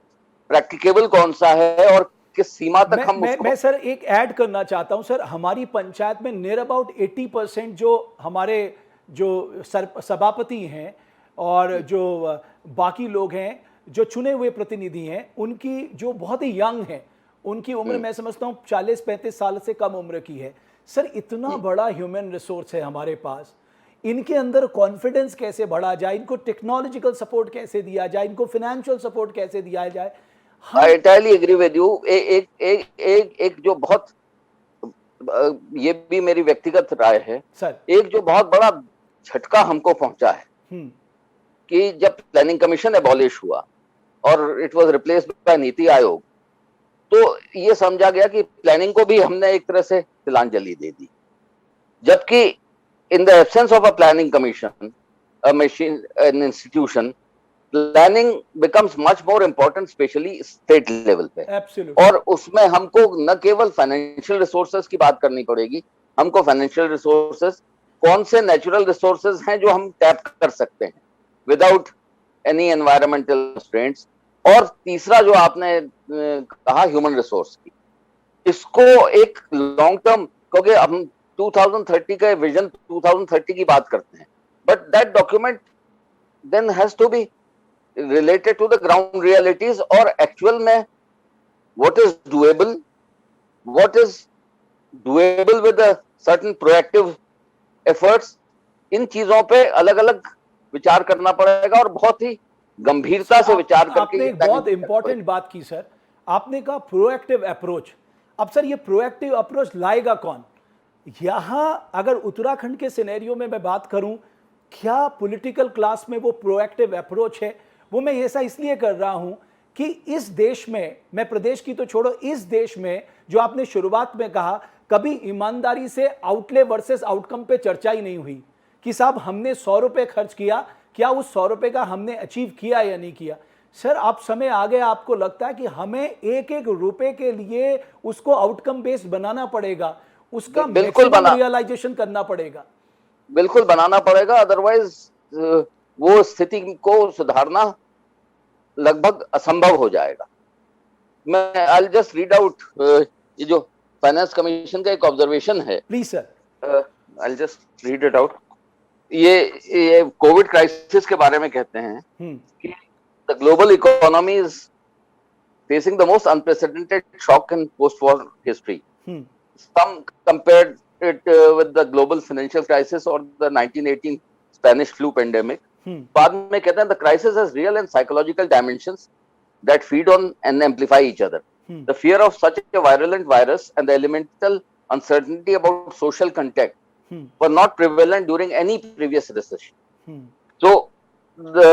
प्रैक्टिकेबल कौन सा है, और किस सीमा तक हम उसको।
मैं सर एक ऐड करना चाहता हूं। सर, हमारी पंचायत में नियर अबाउट 80% जो हमारे जो सभापति हैं और जो बाकी लोग हैं, जो चुने हुए प्रतिनिधि हैं, उनकी जो बहुत ही यंग हैं, उनकी उम्र मैं समझता हूँ 40-35 साल से कम उम्र की है। सर, इतना बड़ा ह्यूमन रिसोर्स है हमारे पास, इनके अंदर कॉन्फिडेंस कैसे बढ़ा जाए, इनको टेक्नोलॉजिकल सपोर्ट कैसे दिया जाए, इनको फाइनेंशियल सपोर्ट कैसे दिया जाए।
आई एंटायरली एग्री विद यू। एक जो बहुत, ये भी मेरी व्यक्तिगत राय है
सर,
एक जो बहुत बड़ा झटका हमको पहुंचा है कि जब प्लानिंग कमीशन एबॉलिश हुआ और it was replaced by NITI Aayog, तो ये समझा गया कि प्लानिंग को भी हमने एक तरह से तिलांजलि दे दी, जबकि in the absence of a planning commission, a machine, an institution, planning becomes much more important, specially state level पे।
Absolutely.
और उसमें हमको न केवल फाइनेंशियल रिसोर्सेज की बात करनी पड़ेगी, हमको फाइनेंशियल रिसोर्सेज, कौन से नेचुरल रिसोर्सेज हैं जो हम टैप कर सकते हैं विदाउट एनी एनवायरमेंटल कंस्ट्रेंट्स, और तीसरा जो आपने कहा ह्यूमन रिसोर्स की, इसको एक लॉन्ग टर्म, क्योंकि हम 2030 का विजन 2030 की बात करते हैं, but that document then has to be related to the ground realities, और एक्चुअल में what is doable with a certain proactive efforts, इन चीजों पे अलग अलग विचार करना पड़ेगा और बहुत ही गंभीरता से विचार करके।
आपने एक बहुत इंपॉर्टेंट बात की सर, आपने कहा प्रोएक्टिव अप्रोच। अब सर, ये प्रोएक्टिव अप्रोच लाएगा कौन? यहां अगर उत्तराखंड के सिनेरियो में मैं बात करूं, क्या पॉलिटिकल क्लास में वो प्रोएक्टिव अप्रोच है? वो मैं ऐसा इसलिए कर रहा हूं कि इस देश में, मैं प्रदेश की तो छोड़ो, इस देश में जो आपने शुरुआत में कहा, कभी ईमानदारी से आउटले वर्सेस आउटकम पे चर्चा ही नहीं हुई कि साहब हमने 100 रुपए खर्च किया, क्या उस 100 रुपए का हमने अचीव किया या नहीं किया। सर, अब समय आ गया, आपको लगता है कि हमें एक एक रुपए के लिए उसको आउटकम बेस्ड बनाना पड़ेगा, उसका मैक्सिमम रियलाइजेशन करना पड़ेगा।
बिल्कुल बनाना पड़ेगा, अदरवाइज वो स्थिति को सुधारना लगभग असंभव हो जाएगा। मैं आई जस्ट रीड आउट ये जो फाइनेंस कमीशन का एक ऑब्जर्वेशन है,
please sir.
I just read it out. ये कोविड क्राइसिस के बारे में कहते हैं कि the global economy is facing the most unprecedented shock in post-war history. Some compared it with the global financial crisis or the 1918 Spanish flu pandemic. बाद में कहते हैं the crisis has real and psychological dimensions that feed on and amplify each other. The fear of such a virulent virus and the elemental uncertainty about social contact were not prevalent during any previous recession. So the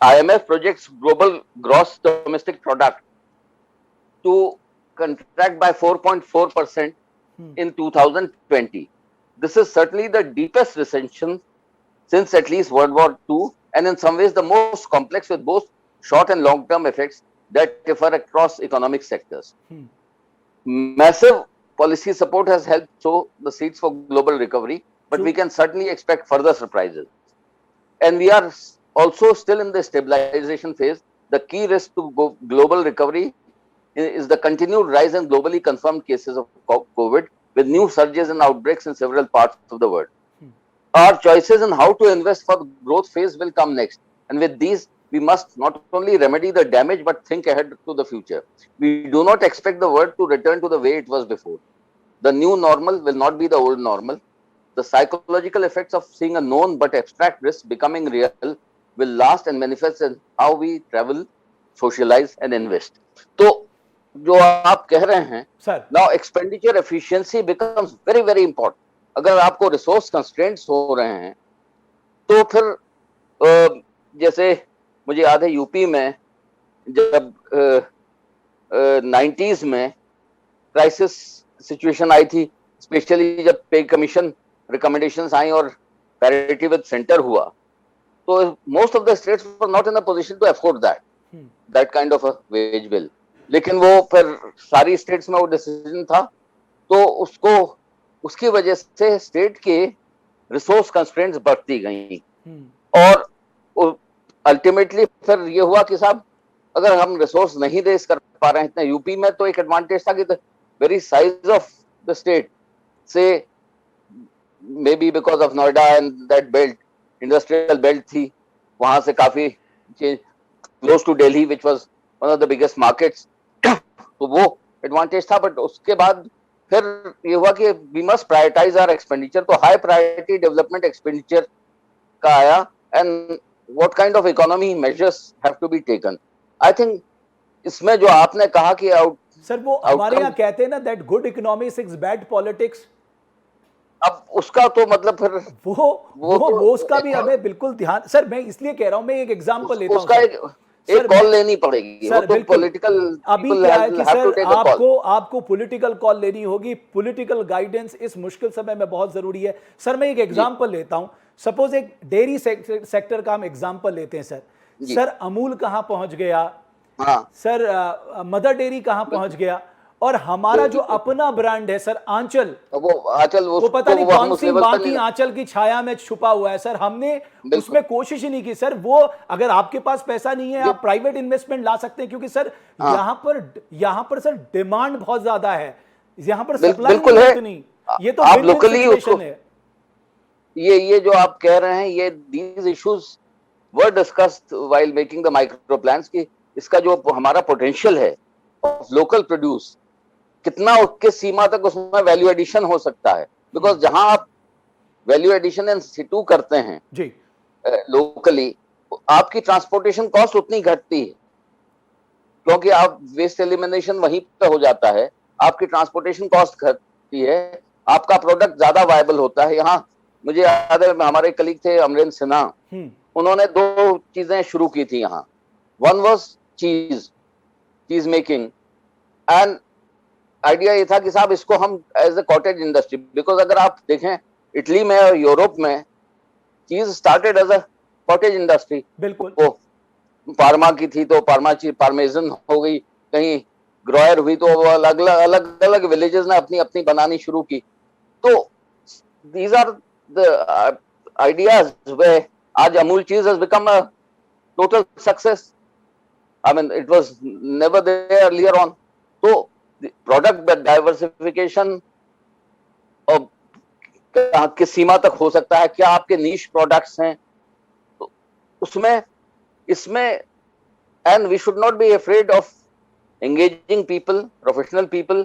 IMF projects global gross domestic product to contract by 4.4% in 2020. This is certainly the deepest recession since at least World War II, and in some ways the most complex, with both short and long-term effects that differ across economic sectors. Massive policy support has helped sow the seeds for global recovery, but we can certainly expect further surprises. And we are also still in the stabilization phase. The key risk to global recovery is the continued rise in globally confirmed cases of COVID, with new surges and outbreaks in several parts of the world. Our choices in how to invest for the growth phase will come next. And with these, we must not only remedy the damage, but think ahead to the future. We do not expect the world to return to the way it was before. The new normal will not be the old normal. The psychological effects of seeing a known but abstract risk becoming real will last and manifest in how we travel, socialize and invest. तो जो आप कह रहे हैं, now expenditure efficiency becomes very very important. अगर आपको resource constraints हो रहे हैं तो फिर जैसे मुझे याद है यूपी में जब 90s में क्राइसिस सिचुएशन आई थी, स्पेशली जब पे कमीशन रिकमेंडेशंस आई और पैरिटी विद सेंटर हुआ, तो most of the states were not in a position to afford that kind of a wage bill. लेकिन वो फिर सारी स्टेट्स में वो डिसीजन था, तो उसकी वजह से स्टेट के रिसोर्स कंस्ट्रेंट्स बढ़ती गई और अल्टीमेटली फिर ये हुआ कि साहब अगर हम रिसोर्स नहीं रेस कर पा रहे हैं इतना, यूपी में तो एक एडवांटेज था कि the very size of the state से may be because of Noida and that belt, industrial belt थी, वहां से काफी close to Delhi which was one of the biggest markets, तो वो एडवांटेज था. बट उसके बाद फिर ये हुआ कि we must prioritise our expenditure, तो हाई प्रायोरिटी डेवलपमेंट एक्सपेंडिचर का आया and what kind of economy measures have to be taken. I think इसमें जो आपने कहा कि
सर वो हमारे यहाँ कहते हैं ना that good economics bad politics,
अब उसका तो मतलब फिर
वो उसका भी हमें बिल्कुल ध्यान. सर मैं इसलिए कह रहा हूं, मैं एक एग्जांपल लेता हूं,
उसका एक कॉल लेनी पड़ेगी, वो तो पॉलिटिकल.
अभी क्या है कि सर आपको पॉलिटिकल कॉल लेनी होगी, पॉलिटिकल गाइडेंस इस मुश्किल समय में बहुत जरूरी है. सर मैं एक एग्जांपल लेता हूं, सपोज एक डेयरी सेक्टर का हम एग्जांपल लेते हैं सर. सर अमूल कहां पहुंच गया, सर मदर डेयरी कहां पहुंच गया, और हमारा जो अपना ब्रांड है सर आंचल, वो पता नहीं कौन सी बाकी आंचल की छाया में छुपा हुआ है. सर हमने उसमें कोशिश ही नहीं की. सर वो अगर आपके पास पैसा नहीं है आप प्राइवेट इन्वेस्टमेंट ला सकते हैं, क्योंकि सर यहाँ पर सर डिमांड बहुत ज्यादा है, यहाँ पर सप्लाई नहीं. ये तो
आप लोकली है. ये जो आप कह रहे हैं, ये these issues were discussed while making the micro plans की इसका जो हमारा पोटेंशियल है ऑफ लोकल प्रोड्यूस, कितना किस सीमा तक उसमें वैल्यू एडिशन हो सकता है. बिकॉज जहां आप वैल्यू एडिशन इन सिटू करते हैं जी लोकली, आपकी ट्रांसपोर्टेशन कॉस्ट उतनी घटती है, क्योंकि आप वेस्ट एलिमिनेशन वहीं पे हो जाता है, आपकी ट्रांसपोर्टेशन कॉस्ट घटती है, आपका प्रोडक्ट ज्यादा वायबल होता है. यहाँ मुझे याद है हमारे कलीग थे अमरेंद्र सिन्हा, उन्होंने 2 चीजें शुरू की थी यहाँ. One was cheese making, and idea ये था कि साहब इसको हम as a cottage industry, because अगर आप देखें इटली में और यूरोप में cheese started as a cottage industry. बिल्कुल. वो पार्मा की थी तो पार्मेजन हो गई, कहीं ग्रोयर हुई तो अलग अलग विलेजेस ने अपनी अपनी बनानी शुरू की. तो दीज आर द आइडियाज वे आज अमूल चीज has become a total success. I mean, it was never there earlier on. तो प्रोडक्ट डाइवर्सिफिकेशन और किस सीमा तक हो सकता है, क्या आपके नीश प्रोडक्ट्स हैं, तो उसमें इसमें and we should not be afraid of engaging people, professional people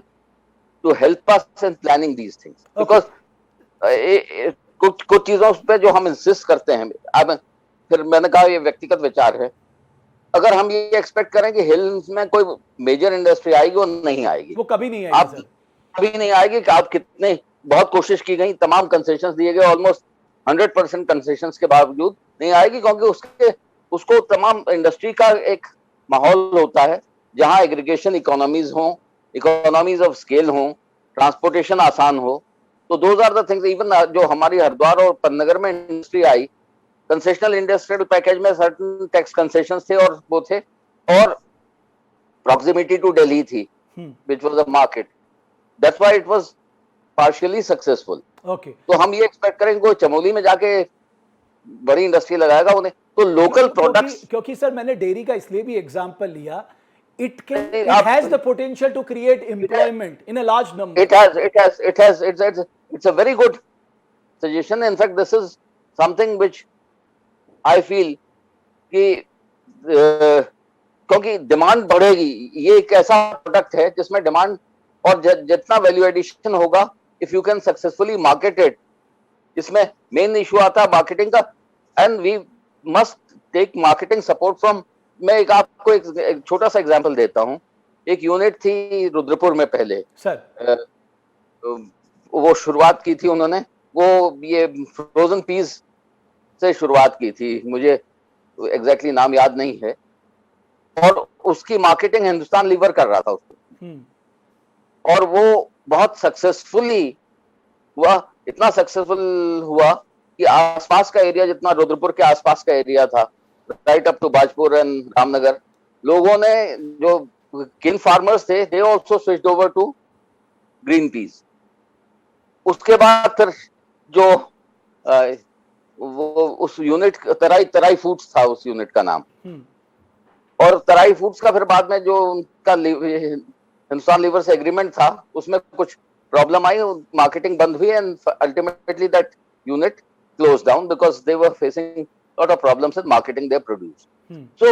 to help us in planning these things. Because कुछ चीजों पे जो हम इंसिस्ट करते हैं, अब फिर मैंने कहा ये व्यक्तिगत विचार है, अगर हम ये एक्सपेक्ट करें कि हिल्स में कोई मेजर इंडस्ट्री आएगी, वो नहीं आएगी,
वो कभी नहीं आएगी सर.
कभी नहीं आएगी. कि आप कितने बहुत कोशिश की गई, तमाम कंसेशंस दिए गए, ऑलमोस्ट 100% कंसेशंस के बावजूद नहीं आएगी, क्योंकि उसको तमाम इंडस्ट्री का एक माहौल होता है जहां एग्रीगेशन इकोनॉमीज हो, इकोनॉमीज ऑफ स्केल हो, ट्रांसपोर्टेशन आसान हो. तो those are the things. Even जो हमारी हरिद्वार और पन्नगर में इंडस्ट्री आई, कंसेशनल इंडस्ट्रियल पैकेज में सर्टेन टैक्स कंसेशंस थे और वो थे, और प्रॉक्सिमिटी टू दिल्ली थी, which was a market. That's why it was partially successful.
Okay,
तो हम ये एक्सपेक्ट करेंगे कोई चमोली में जाके बड़ी इंडस्ट्री लगाएगा उन्हें, तो लोकल प्रोडक्ट्स.
क्योंकि सर मैंने डेयरी का इसलिए भी एग्जांपल लिया, it has the potential to create employment in a large number.
It's a very good suggestion. In fact, this is something which I feel कि क्योंकि डिमांड बढ़ेगी, ये एक ऐसा प्रोडक्ट है जिसमें डिमांड और जितना वैल्यू एडिशन होगा, if you can successfully market it. इसमें मेन इशू आता है मार्केटिंग का, and we must take marketing support from. मैं आपको एक छोटा सा एग्जांपल देता हूं. एक यूनिट थी रुद्रपुर में पहले
सर,
वो शुरुआत की थी उन्होंने, वो ये फ्रोजन पीस से शुरुआत की थी, मुझे एग्जैक्टली नाम याद नहीं है, और उसकी मार्केटिंग हिंदुस्तान लीवर कर रहा था उसको, और वो बहुत सक्सेसफुली हुआ. इतना सक्सेसफुल हुआ कि आसपास का एरिया, जितना रुद्रपुर के आसपास का एरिया था, right up to Bajpur and Ramnagar, लोगों ने जो किन फार्मर्स थे, they also switched over to green peas. उसके बाद फिर जो वो उस यूनिट तराई फूड्स था, उस यूनिट का नाम, और तराई फूड्स का फिर बाद में जो उनका हिंदुस्तान लीवर से एग्रीमेंट था, उसमें कुछ प्रॉब्लम आई, मार्केटिंग बंद हुई, and ultimately that unit close down because they were facing lot of problems with marketing their produce. So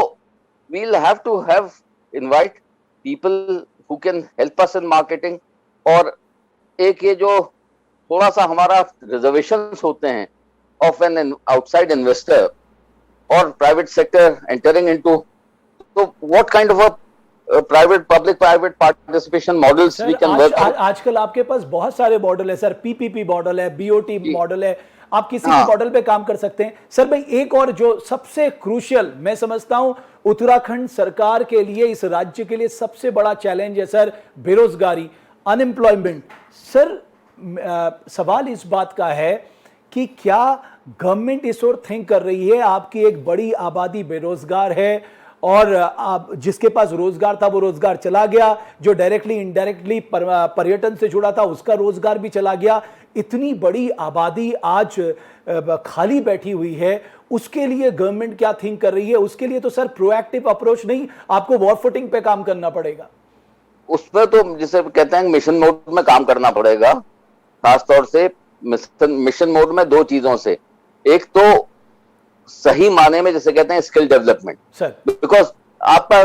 we'll have to invite people who can help us in marketing. और एक ये जो थोड़ा सा हमारा reservations होते हैं of an outside investor or private sector entering into, so what kind of a public-private participation models we can work out.
आजकल आपके पास बहुत सारे मॉडल है सर, पीपीपी मॉडल है, बीओटी मॉडल है, आप किसी भी मॉडल पे काम कर सकते हैं. सर भाई, एक और जो सबसे क्रूशियल मैं समझता हूं उत्तराखंड सरकार के लिए, इस राज्य के लिए सबसे बड़ा चैलेंज है सर, बेरोजगारी, अनएम्प्लॉयमेंट. सर सवाल इस बात का है कि क्या गवर्नमेंट इस ओर थिंक कर रही है? आपकी एक बड़ी आबादी बेरोजगार है, और आप जिसके पास रोजगार था वो रोजगार चला गया, जो डायरेक्टली इनडायरेक्टली पर्यटन से जुड़ा था उसका रोजगार भी चला गया. इतनी बड़ी आबादी आज खाली बैठी हुई है, उसके लिए गवर्नमेंट क्या थिंक कर रही है? उसके लिए तो सर प्रोएक्टिव अप्रोच नहीं, आपको वॉर फुटिंग पे काम करना पड़ेगा.
उस पर तो जिसे कहते हैं मिशन मोड में काम करना पड़ेगा. खासतौर से मिशन मोड में दो चीजों से, एक तो सही माने में जिसे कहते हैं स्किल डेवलपमेंट, बिकॉज आपका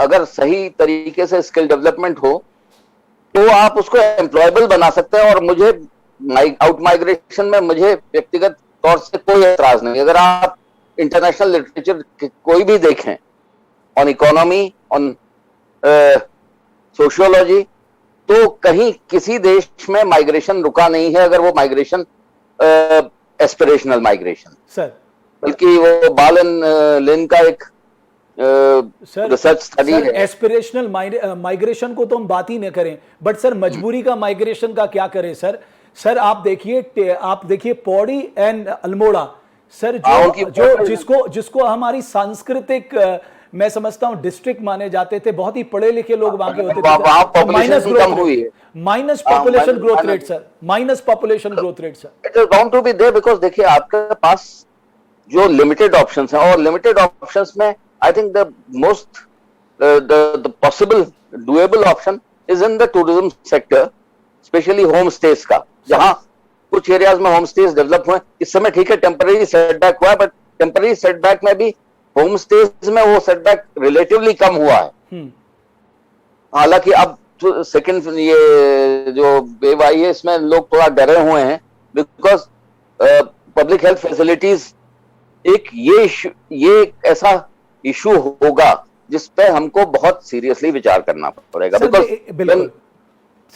अगर सही तरीके से स्किल डेवलपमेंट हो तो आप उसको एम्प्लॉयबल बना सकते हैं. और मुझे आउट माइग्रेशन में मुझे व्यक्तिगत तौर से कोई एतराज नहीं. अगर आप इंटरनेशनल लिटरेचर कोई भी देखें ऑन इकोनॉमी, ऑन सोशियोलॉजी, तो कहीं किसी देश में माइग्रेशन रुका नहीं है, अगर वो माइग्रेशन एस्पिरेशनल माइग्रेशन सर, बल्कि वो बालन लिन का एक रिसर्च स्टडी है.
एस्पिरेशनल माइग्रेशन को तो हम बात ही न करें, बट सर मजबूरी का माइग्रेशन का क्या करें सर? सर आप देखिए पौड़ी एंड अल्मोड़ा सर, जो जिसको हमारी सांस्कृतिक मैं समझता हूं डिस्ट्रिक्ट माने जाते थे, बहुत ही पढ़े लिखे लोग वहां के होते थे, minus population growth rate sir, minus population growth rate sir.
It is bound to be there, because देखिए आपके पास जो लिमिटेड ऑप्शंस हैं, और लिमिटेड ऑप्शंस में I think the most the possible doable option is in the tourism sector, specially home stage का, जहां कुछ areas में होम स्टेज डेवलप हुए इस समय। ठीक है, टेम्पररी सेटबैक हुआ है, बट टेम्पररी सेटबैक में भी होम स्टेज में वो सेटबैक रिलेटिवली कम हुआ है। हालांकि अब सेकंड ये जो वेव आई है इसमें लोग थोड़ा डरे हुए हैं, बिकॉज पब्लिक हेल्थ फैसिलिटीज ये ऐसा इशू होगा जिस पे हमको बहुत सीरियसली विचार करना पड़ेगा। बिकॉज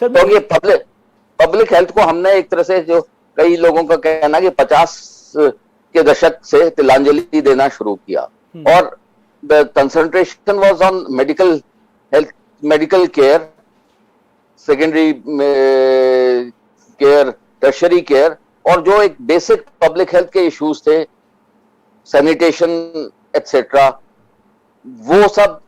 क्योंकि पब्लिक हेल्थ को हमने एक तरह से, जो कई लोगों का कहना कि 50 के दशक से तिलांजलि देना शुरू किया, और the concentration was on medical health, medical care, secondary care, tertiary care, और जो एक बेसिक पब्लिक हेल्थ के इश्यूज थे, सैनिटेशन एटसेट्रा, वो सब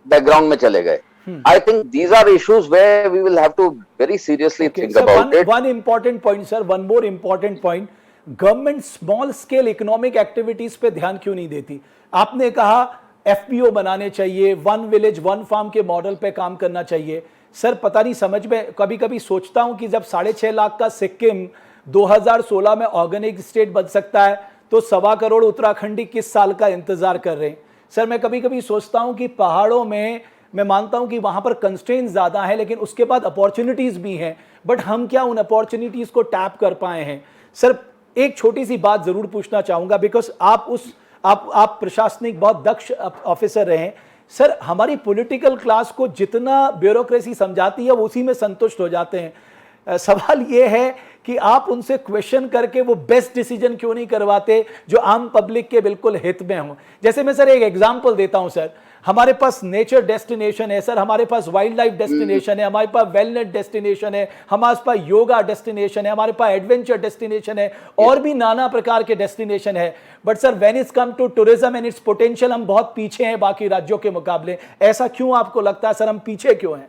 बैकग्राउंड में चले गए। I think these are issues where we will have to very seriously think about it.
One important point, sir. One more important point. Government small scale economic activities पे ध्यान क्यों नहीं देती? आपने कहा FPO बनाने चाहिए, वन विलेज वन फार्म के मॉडल पे काम करना चाहिए। सर पता नहीं, समझ में कभी कभी सोचता हूं कि जब 6.5 लाख का सिक्किम 2016 में ऑर्गेनिक स्टेट बन सकता है, तो 1.25 करोड़ उत्तराखंडी किस साल का इंतजार कर रहे हैं? सर मैं कभी कभी सोचता हूं कि पहाड़ों में, मैं मानता हूं कि वहां पर कंस्ट्रेंट्स ज्यादा है, लेकिन उसके बाद अपॉर्चुनिटीज भी हैं, बट हम क्या उन अपॉर्चुनिटीज को टैप कर पाए हैं? सर एक छोटी सी बात जरूर पूछना चाहूंगा, बिकॉज आप प्रशासनिक बहुत दक्ष ऑफिसर रहे हैं। सर हमारी पॉलिटिकल क्लास को जितना ब्यूरोक्रेसी समझाती है वो उसी में संतुष्ट हो जाते हैं। सवाल ये है कि आप उनसे क्वेश्चन करके वो बेस्ट डिसीजन क्यों नहीं करवाते जो आम पब्लिक के बिल्कुल हित में हो? जैसे मैं सर एक एग्जांपल देता हूं सर, हमारे पास नेचर डेस्टिनेशन है सर, हमारे पास वाइल्ड लाइफ डेस्टिनेशन है, हमारे पास वेलनेस डेस्टिनेशन है, हमारे पास योगा डेस्टिनेशन है, हमारे पास एडवेंचर डेस्टिनेशन है, और भी नाना प्रकार के डेस्टिनेशन है। But sir when it's come to tourism and its potential, हम बहुत पीछे हैं बाकी राज्यों के मुकाबले। ऐसा क्यों आपको लगता है सर, हम पीछे क्यों हैं?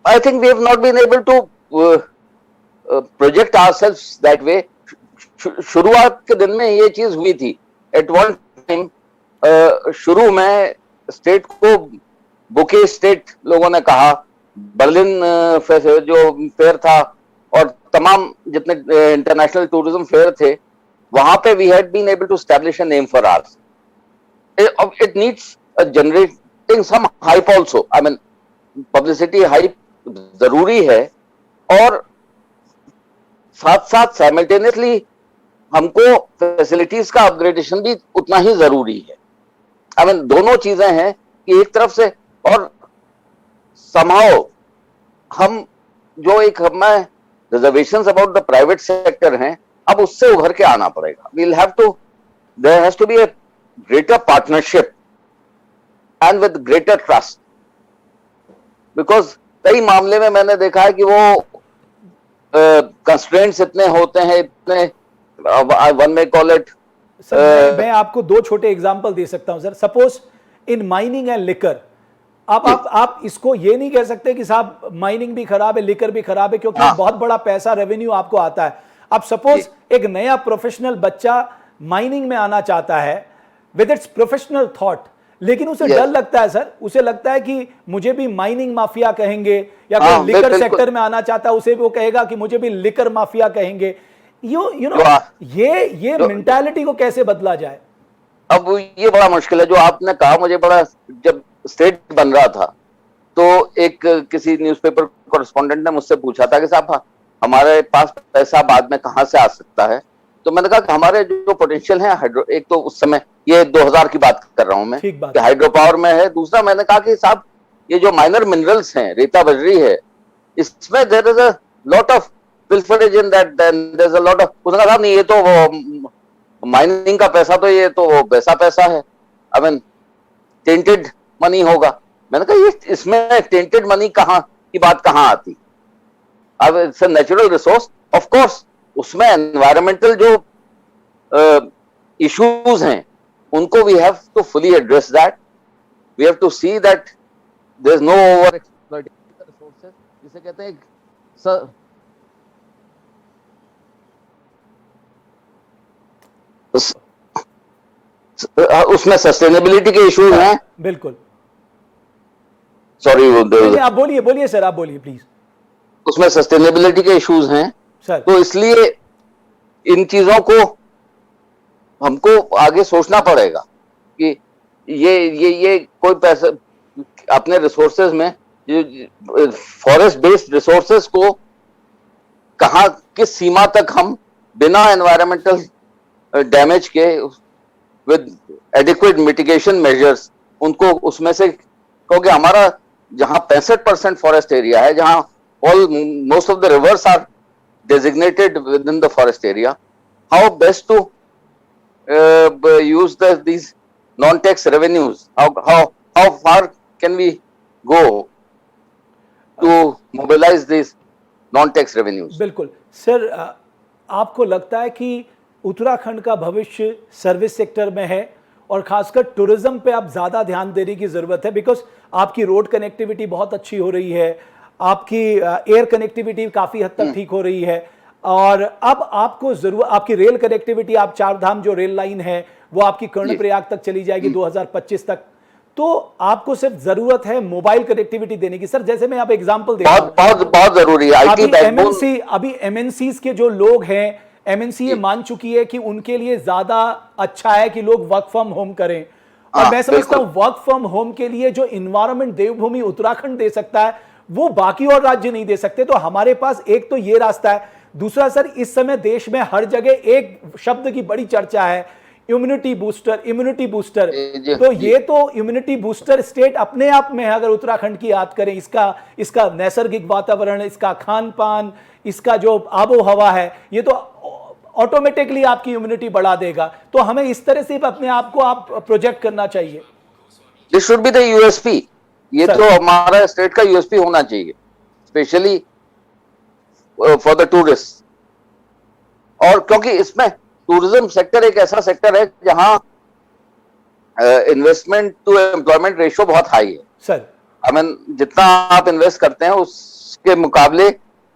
I think we have not been able to project ourselves that way. शुरुआत के दिन में ये चीज हुई थी। At one time शुरू में स्टेट को बुके स्टेट लोगों ने कहा, बर्लिन जो फेयर था और तमाम जितने इंटरनेशनल टूरिज्म फेयर थे, वहां पे we had been able to establish a name for ours. It needs generating some hype also. I mean publicity hype जरूरी है, और साथ साथ साइमल्टेनियसली हमको फैसिलिटीज का अपग्रेडेशन भी उतना ही जरूरी है। आई मीन दोनों चीजें हैं कि एक तरफ से, और somehow हम जो एक हमें reservations about the private sector हैं, अब उससे उभर के आना पड़ेगा। we'll have to, there has to be a greater partnership and with greater trust, because कई मामले में मैंने देखा है कि वो कंस्ट्रेंट्स इतने होते हैं, इतने वन में कॉल इट।
मैं आपको दो छोटे एग्जांपल दे सकता हूं sir. Suppose in mining and liquor, आप इसको ये नहीं कह सकते कि साहब माइनिंग भी खराब है, लिकर भी खराब है, क्योंकि बहुत बड़ा पैसा रेवेन्यू आपको आता है। अब सपोज एक नया प्रोफेशनल बच्चा माइनिंग में आना चाहता है विद इट्स प्रोफेशनल थॉट, लेकिन उसे डर लगता है सर, उसे लगता है कि मुझे भी माइनिंग माफिया कहेंगे, या कोई लिकर सेक्टर में आना चाहता है उसे वो कहेगा कि मुझे भी लिकर माफिया कहेंगे। यू नो ये मेंटालिटी को कैसे बदला जाए?
अब ये बड़ा मुश्किल है। जो आपने कहा, मुझे बड़ा, जब स्टेट बन रहा था तो एक किसी न्यूज़पेपर कॉरेस्पॉन्डेंट ने मुझसे पूछा था कि साहब हमारे पास पैसा बाद में कहां से आ सकता है? तो मैंने कहा कि हमारे जो पोटेंशियल है हाइड्रो, एक तो उस समय ये 2000 की बात कर रहा हूं मैं कि हाइड्रो पावर में है। दूसरा मैंने कहा कि साहब ये जो माइनर मिनरल्स हैं, रेता बजरी है, इसमें there is a lot of pilferage in that, then there's a lot of, उसने कहा नहीं ये तो वो माइनिंग का पैसा तो ये तो वो वैसा पैसा है, आई मीन टेंटेड मनी होगा। मैंने कहा ये इसमें टेंटेड मनी कहाँ की बात कहाँ आती? अब it's a natural resource, of course उसमें एनवायरमेंटल जो इश्यूज हैं उनको we have to fully address that. We have to see that there is no over exploitation resources, जिसे कहते हैं सर। उसमें सस्टेनेबिलिटी के इश्यूज हैं।
बिल्कुल।
सॉरी,
आप बोलिए बोलिए सर, आप बोलिए प्लीज।
उसमें सस्टेनेबिलिटी के इश्यूज हैं
सर
तो इसलिए इन चीजों को हमको आगे सोचना पड़ेगा कि ये कोई पैसा अपने रिसोर्सेज में, फॉरेस्ट बेस्ड रिसोर्सेज को कहां किस सीमा तक हम बिना एनवायरमेंटल डैमेज के विद एडिक्वेट मिटिगेशन मेजर्स उनको उसमें से, क्योंकि हमारा जहां 65% फॉरेस्ट एरिया है, जहां all most of the rivers are designated within the forest area, how best to use these non-tax revenues, how far can we go to mobilize these non-tax revenues?
बिल्कुल sir, आपको लगता है कि उत्तराखंड का भविष्य service sector में है और खासकर टूरिज्म पे आप ज़्यादा ध्यान देने की ज़रूरत है? बिकॉज आपकी रोड कनेक्टिविटी बहुत अच्छी हो रही है, आपकी एयर कनेक्टिविटी काफ़ी हद तक ठीक हो रही है, और अब आपको जरूर आपकी रेल कनेक्टिविटी, आप चार धाम जो रेल लाइन है वो आपकी कर्णप्रयाग तक चली जाएगी 2025 तक, तो आपको सिर्फ जरूरत है मोबाइल कनेक्टिविटी देने की। सर जैसे मैं आप एग्जांपल दे रहा हूं,
बहुत जरूरी है आईटी बैकबोन।
अभी एमएनसीज के जो लोग हैं, एमएनसी ये मान चुकी है कि उनके लिए ज्यादा अच्छा है कि लोग वर्क फ्रॉम होम करें, और मैं समझता हूं वर्क फ्रॉम होम के लिए जो इन्वायरमेंट देवभूमि उत्तराखंड दे सकता है वो बाकी और राज्य नहीं दे सकते। तो हमारे पास एक तो ये रास्ता है। दूसरा सर, इस समय देश में हर जगह एक शब्द की बड़ी चर्चा है, इम्यूनिटी बूस्टर, इम्यूनिटी बूस्टर। तो ये तो इम्यूनिटी बूस्टर स्टेट अपने आप में है। अगर उत्तराखंड की याद करें, इसका नैसर्गिक वातावरण, इसका खान पान, इसका जो आबो हवा है, ये तो ऑटोमेटिकली आपकी इम्यूनिटी बढ़ा देगा। तो हमें इस तरह से अपने आप को आप प्रोजेक्ट करना चाहिए।
This should be the USP. ये तो हमारा स्टेट का यूएसपी होना चाहिए, स्पेशली फॉर द टूरिस्ट। और क्योंकि इसमें टूरिज्म सेक्टर एक ऐसा सेक्टर है जहां इन्वेस्टमेंट टू एम्प्लॉयमेंट रेशियो बहुत हाई है।
सर
आई मीन जितना आप इन्वेस्ट करते हैं उसके मुकाबले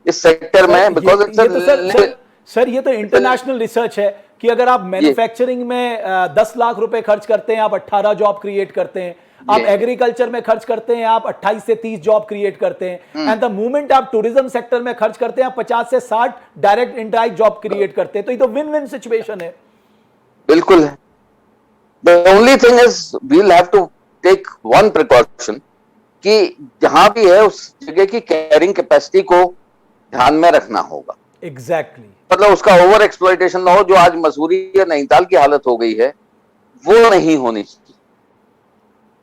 इस सेक्टर में, बिकॉज
सर ये तो इंटरनेशनल रिसर्च है कि अगर आप मैन्युफैक्चरिंग में 10 लाख रुपए खर्च करते हैं, आप 18 जॉब क्रिएट करते हैं। आप एग्रीकल्चर में खर्च करते हैं, आप 28 से 30 जॉब क्रिएट करते हैं। एंड द मोमेंट आप टूरिज्म सेक्टर में खर्च करते हैं, आप 50 से 60 डायरेक्ट इनडायरेक्ट जॉब क्रिएट करते हैं। तो ये तो विन विन सिचुएशन है।
बिल्कुल है। The only thing is we will have to take one precaution कि जहां भी है उस जगह की कैरिंग कैपेसिटी को ध्यान में रखना होगा।
एग्जैक्टली
मतलब उसका ओवर एक्सप्लॉइटेशन ना हो। जो आज मसूरी या नैनीताल की हालत हो गई है वो नहीं होनी चाहिए,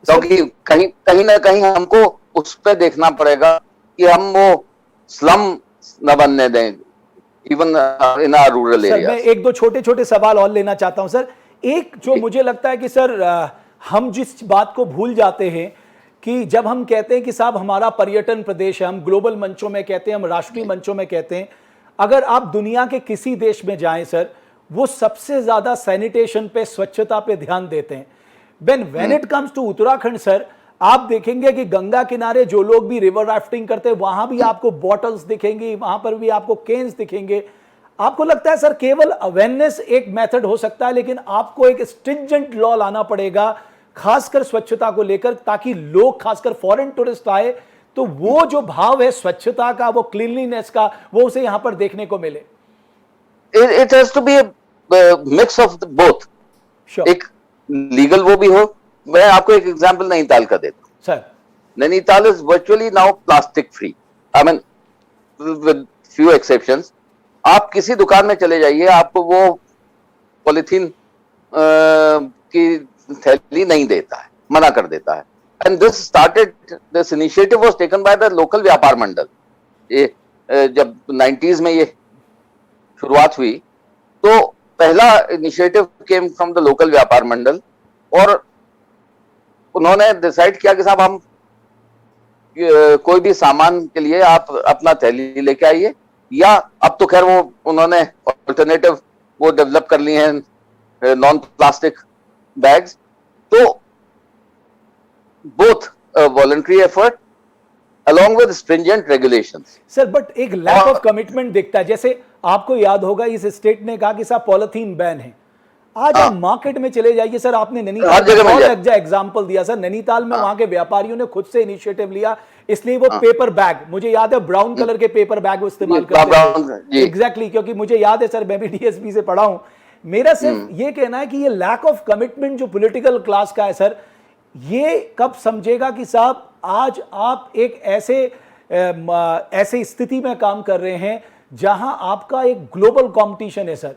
क्योंकि कहीं ना कहीं हमको उस पर देखना पड़ेगा कि हम वो स्लम न बनने दें, even in our rural area.
मैं एक दो छोटे छोटे सवाल और लेना चाहता हूं सर। एक जो मुझे लगता है कि सर हम जिस बात को भूल जाते हैं कि जब हम कहते हैं कि साहब हमारा पर्यटन प्रदेश है, हम ग्लोबल मंचों में कहते हैं, हम राष्ट्रीय मंचों में कहते हैं, अगर आप दुनिया के किसी देश में जाएं सर, वो सबसे ज्यादा सैनिटेशन पे, स्वच्छता पे ध्यान देते हैं। when it comes to Uttarakhand sir, आप देखेंगे कि गंगा किनारे जो लोग भी रिवर राफ्टिंग करते हैं वहां भी आपको बॉटल्स दिखेंगी, वहां पर भी आपको केन्स दिखेंगे। आपको लगता है सर केवल अवेयरनेस एक मेथड हो सकता है, लेकिन आपको एक स्ट्रिंजेंट लॉ लाना पड़ेगा खासकर स्वच्छता को लेकर, ताकि लोग खासकर फॉरेन टूरिस्ट आए तो वो जो भाव है स्वच्छता का, वो क्लीनलीनेस का, वो उसे यहां पर देखने को मिले।
It has to be a mix of both. एक लीगल वो भी हो। मैं आपको एक एग्जांपल नैनीताल का देता हूं
sir.
Nainital is virtually now plastic free, I mean with few exceptions. आप किसी दुकान में चले जाइए, आपको वो पॉलिथीन की थैली नहीं देता है, मना कर देता है। And this initiative was taken by the local व्यापार मंडल। ये जब 90s में ये शुरुआत हुई तो पहला initiative came from the local व्यापार मंडल, और उन्होंने डिसाइड किया कि साहब हम कोई भी सामान के लिए आप अपना थैली लेके आइए, या अब तो खैर वो उन्होंने अल्टरनेटिव वो डेवलप कर लिए हैं, नॉन प्लास्टिक बैग्स। तो both voluntary effort along with stringent regulations।
Sir but एक लैक ऑफ कमिटमेंट दिखता है। जैसे आपको याद होगा इस स्टेट ने कहा कि साहब पॉलिथीन बैन है, आज आप मार्केट में चले जाइए सर, आपने
हर
नैनीताल
जगह मिल
बहुत अच्छा एग्जांपल दिया सर। नैनीताल में वहां के व्यापारियों ने खुद से इनिशिएटिव लिया, इसलिए वो पेपर बैग, मुझे याद है ब्राउन कलर के पेपर बैग वो इस्तेमाल करते थे। एग्जैक्टली, क्योंकि मुझे याद है सर, मैं भी डीएसपी से पढ़ा हूं। मेरा सिर्फ ये कहना है कि ये लैक ऑफ कमिटमेंट जो पॉलिटिकल क्लास का है सर, ये कब समझेगा कि साहब आज आप एक ऐसे स्थिति में काम कर रहे हैं जहां आपका एक ग्लोबल कंपटीशन है सर।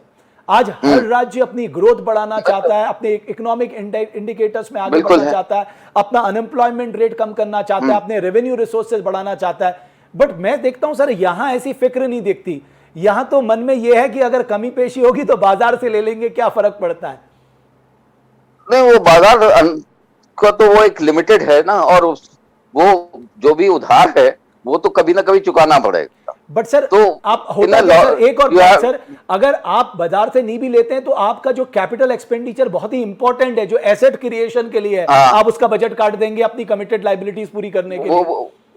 आज हर राज्य अपनी ग्रोथ बढ़ाना चाहता है, अपने इकोनॉमिक इंडिकेटर्स में आगे बढ़ना चाहता है, अपना अनएम्प्लॉयमेंट रेट कम करना चाहता है, अपने रेवेन्यू रिसोर्सेज बढ़ाना चाहता है। बट मैं देखता हूं सर, यहां ऐसी फिक्र नहीं दिखती। यहां तो मन में यह है कि अगर कमी पेशी होगी तो बाजार से ले लेंगे, क्या फर्क पड़ता है।
नहीं, वो बाजार का तो वो एक लिमिटेड है ना, और वो जो भी उधार है वो तो कभी ना कभी चुकाना पड़ेगा।
बट सर
तो
आप होता है सर, एक और बात सर, अगर आप बाजार से नहीं भी लेते हैं तो आपका जो कैपिटल एक्सपेंडिचर बहुत ही इंपॉर्टेंट है, जो एसेट क्रिएशन के लिए है, आप उसका बजट काट देंगे अपनी कमिटेड लायबिलिटीज पूरी करने के लिए।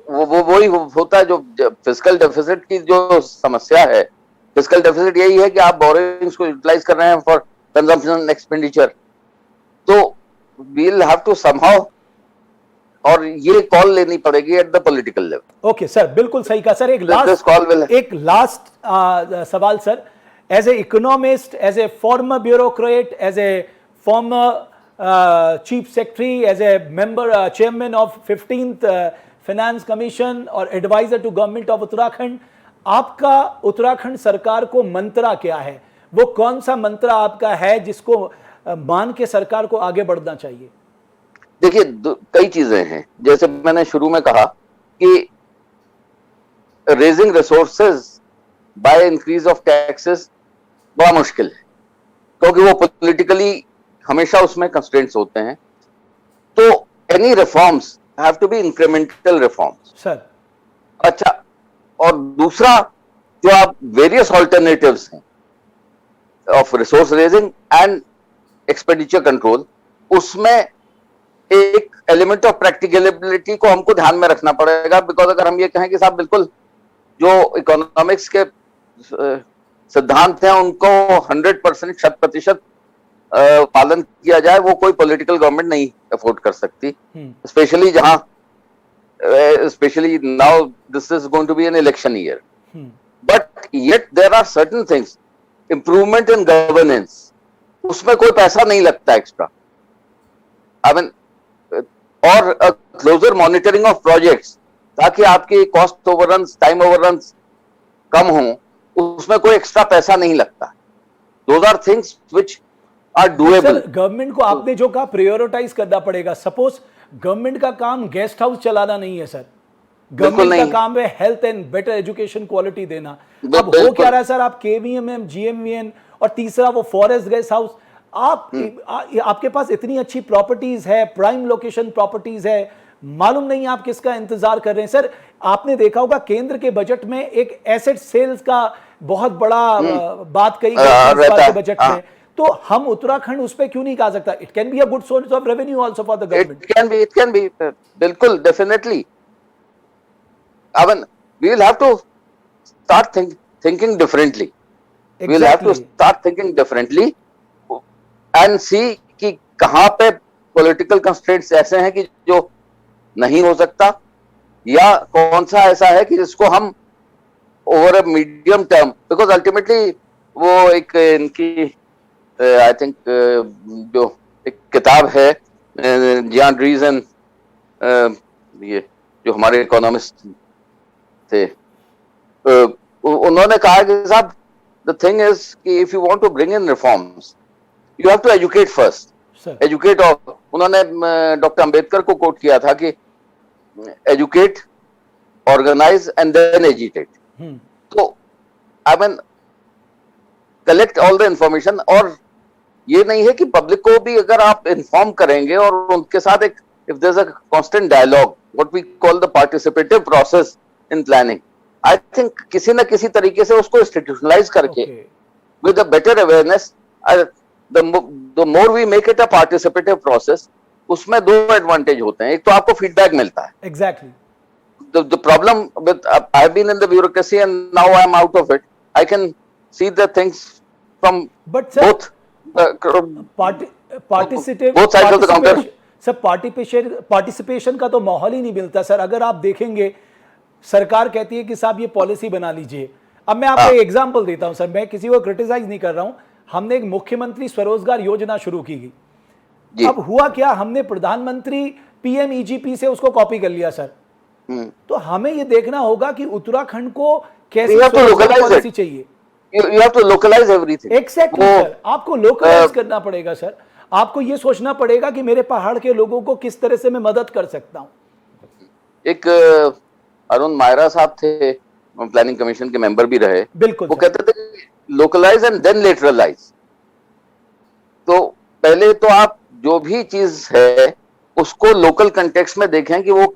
वो वही होता है जो फिस्कल डेफिसिट की जो समस्या है। फिस्कल डेफिसिट यही है कि आप बोरोइंग्स को यूटिलाइज कर रहे हैं फॉर कंजम्पशन एक्सपेंडिचर, तो we will have to somehow, और ये कॉल लेनी पड़ेगी at the political level.
Okay sir, बिल्कुल सही कहा सर। एक लास्ट सवाल sir, as a economist, as a former bureaucrat, as a former chief secretary, as a member chairman of 15th finance commission और adviser to government of Uttarakhand, आपका उत्तराखंड सरकार को मंत्रा क्या है? वो कौन सा मंत्रा आपका है जिसको मान के सरकार को आगे बढ़ना चाहिए?
देखिए, कई चीजें हैं। जैसे मैंने शुरू में कहा कि raising resources by increase of taxes बड़ा मुश्किल है, क्योंकि वो पॉलिटिकली हमेशा उसमें कंस्ट्रेंट्स होते हैं। तो any reforms have to be incremental reforms sir. अच्छा, और दूसरा, जो आप वेरियस ऑल्टरनेटिव्स हैं of resource raising and expenditure control, उसमें एक एलिमेंट ऑफ प्रैक्टिकलिटी को हमको ध्यान में रखना पड़ेगा। बिकॉज अगर हम ये कहें कि साहब बिल्कुल जो इकोनॉमिक्स के सिद्धांत हैं उनको 100% 100% पालन किया जाए, वो कोई पॉलिटिकल गवर्नमेंट नहीं अफोर्ड कर सकती। Specially now this is going to be an election year. But yet there are certain things, improvement in governance, उसमें कोई पैसा नहीं लगता एक्स्ट्रा। आई मीन, और क्लोजर मॉनिटरिंग ऑफ प्रोजेक्ट्स, ताकि आपकी कॉस्ट ओवररन्स, टाइम ओवररन्स कम हो, उसमें कोई एक्स्ट्रा पैसा नहीं लगता। Those are things which are doable.
Government को आपने जो कहा प्रायोरिटाइज करना पड़ेगा। सपोज गवर्नमेंट का काम गेस्ट हाउस चलाना नहीं है सर, गवर्नमेंट का काम है health and better education quality देना। अब हो क्या रहा है सर, आप केवीएमएम, जीएमवीएन और तीसरा वो फॉरेस्ट गेस्ट हाउस, आपके पास इतनी अच्छी प्रॉपर्टीज है, प्राइम लोकेशन प्रॉपर्टीज है, मालूम नहीं आप किसका इंतजार कर रहे हैं सर। आपने देखा होगा केंद्र के बजट में एक एसेट सेल्स का बहुत बड़ा बात कही गई बजट में, तो हम उत्तराखंड उस पर क्यों नहीं कहा सकता? It can be a good source of revenue also for the government.
It can be बिल्कुल, definitely. I mean, we will have to start thinking differently. Exactly. We will have to start thinking differently and see कि कहां पे political constraints ऐसे हैं कि जो नहीं हो सकता, या कौन सा ऐसा है कि जिसको हम over a medium term, because ultimately वो एक इनकी I think जो एक किताब है जियान ड्रीजन, ये जो हमारे इकोनॉमिस्ट थे, उन्होंने कहा कि साहब द थिंग इज कि if you want to bring in reforms you have to educate first. Educate, और उन्होंने डॉक्टर अंबेडकर को कोट किया था कि educate, organise and then agitate. तो I mean collect all the information, और ये नहीं है कि पब्लिक को भी अगर आप इन्फॉर्म करेंगे और उनके साथ एक if there is a constant dialogue, what we call the participative process in planning, I think किसी न किसी तरीके से उसको institutionalize करके with a better awareness, the more we make it a participative process, उसमें दो advantage होते हैं। एक तो आपको feedback मिलता है।
Exactly.
The problem with I have been in the bureaucracy and now I am out of it. I can see the things from both Both sides of the counter.
Sir participation का तो माहौल ही नहीं मिलता sir. अगर आप देखेंगे सरकार कहती है कि साहब ये पॉलिसी बना लीजिए। अब मैं आपको एक एग्जांपल देता हूं सर, मैं किसी को क्रिटिसाइज नहीं कर रहा हूं। हमने एक मुख्यमंत्री स्वरोजगार योजना शुरू की गई। अब हुआ क्या, हमने प्रधानमंत्री पीएमईजीपी से उसको कॉपी कर लिया सर। तो हमें ये देखना होगा कि उत्तराखंड को कैसे पॉलिसी चाहिए।
You have to localize everything.
Exactly, sir, आपको लोकलाइज करना पड़ेगा सर। आपको ये सोचना पड़ेगा कि मेरे पहाड़ के लोगों को किस तरह से मैं मदद कर सकता हूं।
एक अरुण मायरा साहब थे, प्लानिंग कमीशन के मेंबर भी रहे।
बिल्कुल,
वो कहते थे लोकलाइज एंड देन लेटरलाइज। तो पहले तो आप जो भी चीज है उसको लोकल कंटेक्स्ट में देखें कि वो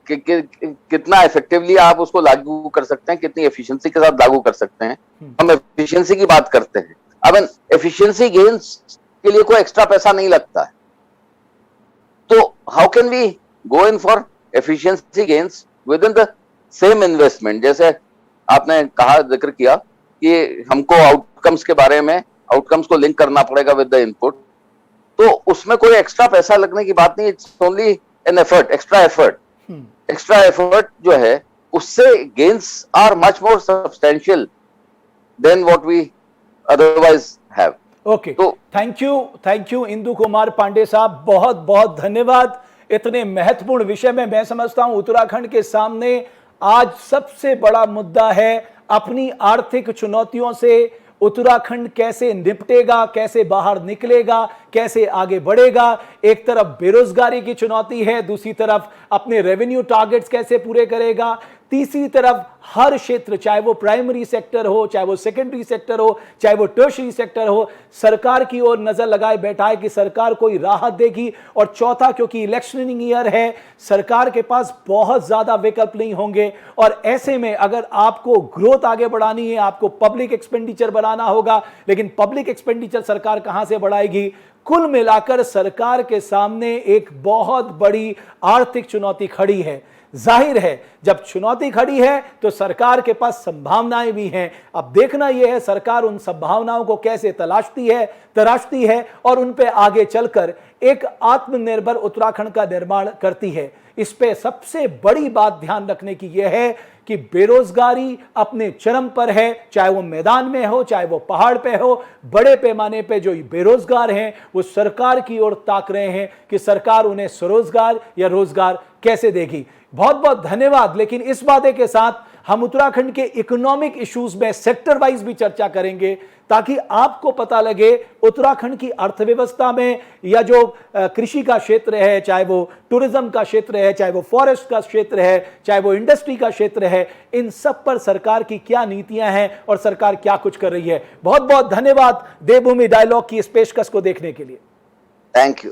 कितना इफेक्टिवली आप उसको लागू कर सकते हैं, कितनी एफिशिएंसी के साथ लागू कर सकते हैं। हम एफिशिएंसी की बात करते हैं। अब एफिशिएंसी गेन्स के लिए कोई एक्स्ट्रा पैसा नहीं लगता है, तो how can we go in for efficiency gains within the same investment. जैसे आपने कहा, जिक्र किया कि हमको आउटकम्स के बारे में, आउटकम्स को लिंक करना पड़ेगा विद द इनपुट, तो उसमें कोई एक्स्ट्रा पैसा लगने की बात नहीं। It's only an effort, extra effort. Extra effort जो है उससे gains are much more substantial than what we otherwise have.
Okay, तो थैंक यू इंदु कुमार पांडे साहब, बहुत बहुत धन्यवाद। इतने महत्वपूर्ण विषय में मैं समझता हूं उत्तराखंड के सामने आज सबसे बड़ा मुद्दा है अपनी आर्थिक चुनौतियों से उत्तराखंड कैसे निपटेगा, कैसे बाहर निकलेगा, कैसे आगे बढ़ेगा। एक तरफ बेरोजगारी की चुनौती है, दूसरी तरफ अपने रेवेन्यू टारगेट्स कैसे पूरे करेगा, तीसरी तरफ हर क्षेत्र, चाहे वो प्राइमरी सेक्टर हो, चाहे वो सेकेंडरी सेक्टर हो, चाहे वो टर्शरी सेक्टर हो, सरकार की ओर नजर लगाए बैठा है कि सरकार कोई राहत देगी। और चौथा, क्योंकि इलेक्शनिंग ईयर है, सरकार के पास बहुत ज्यादा विकल्प नहीं होंगे। और ऐसे में अगर आपको ग्रोथ आगे बढ़ानी है, आपको पब्लिक एक्सपेंडिचर बढ़ाना होगा, लेकिन पब्लिक एक्सपेंडिचर सरकार कहां से बढ़ाएगी। कुल मिलाकर सरकार के सामने एक बहुत बड़ी आर्थिक चुनौती खड़ी है। जाहिर है जब चुनौती खड़ी है तो सरकार के पास संभावनाएं भी हैं। अब देखना यह है सरकार उन संभावनाओं को कैसे तराशती है और उन पे आगे चलकर एक आत्मनिर्भर उत्तराखंड का निर्माण करती है। इस पे सबसे बड़ी बात ध्यान रखने की यह है कि बेरोजगारी अपने चरम पर है, चाहे वो मैदान में हो, चाहे वो पहाड़ पे हो। बड़े पैमाने पे जो बेरोजगार हैं वो सरकार की ओर ताक रहे हैं कि सरकार उन्हें स्वरोजगार या रोजगार कैसे देगी। बहुत बहुत धन्यवाद। लेकिन इस वादे के साथ हम उत्तराखंड के इकोनॉमिक इश्यूज में सेक्टर वाइज भी चर्चा करेंगे, ताकि आपको पता लगे उत्तराखंड की अर्थव्यवस्था में या जो कृषि का क्षेत्र है, चाहे वो टूरिज्म का क्षेत्र है, चाहे वो फॉरेस्ट का क्षेत्र है, चाहे वो इंडस्ट्री का क्षेत्र है, इन सब पर सरकार की क्या नीतियां हैं और सरकार क्या कुछ कर रही है। बहुत बहुत धन्यवाद देवभूमि डायलॉग की इस पेशकश को देखने के लिए।
Thank you.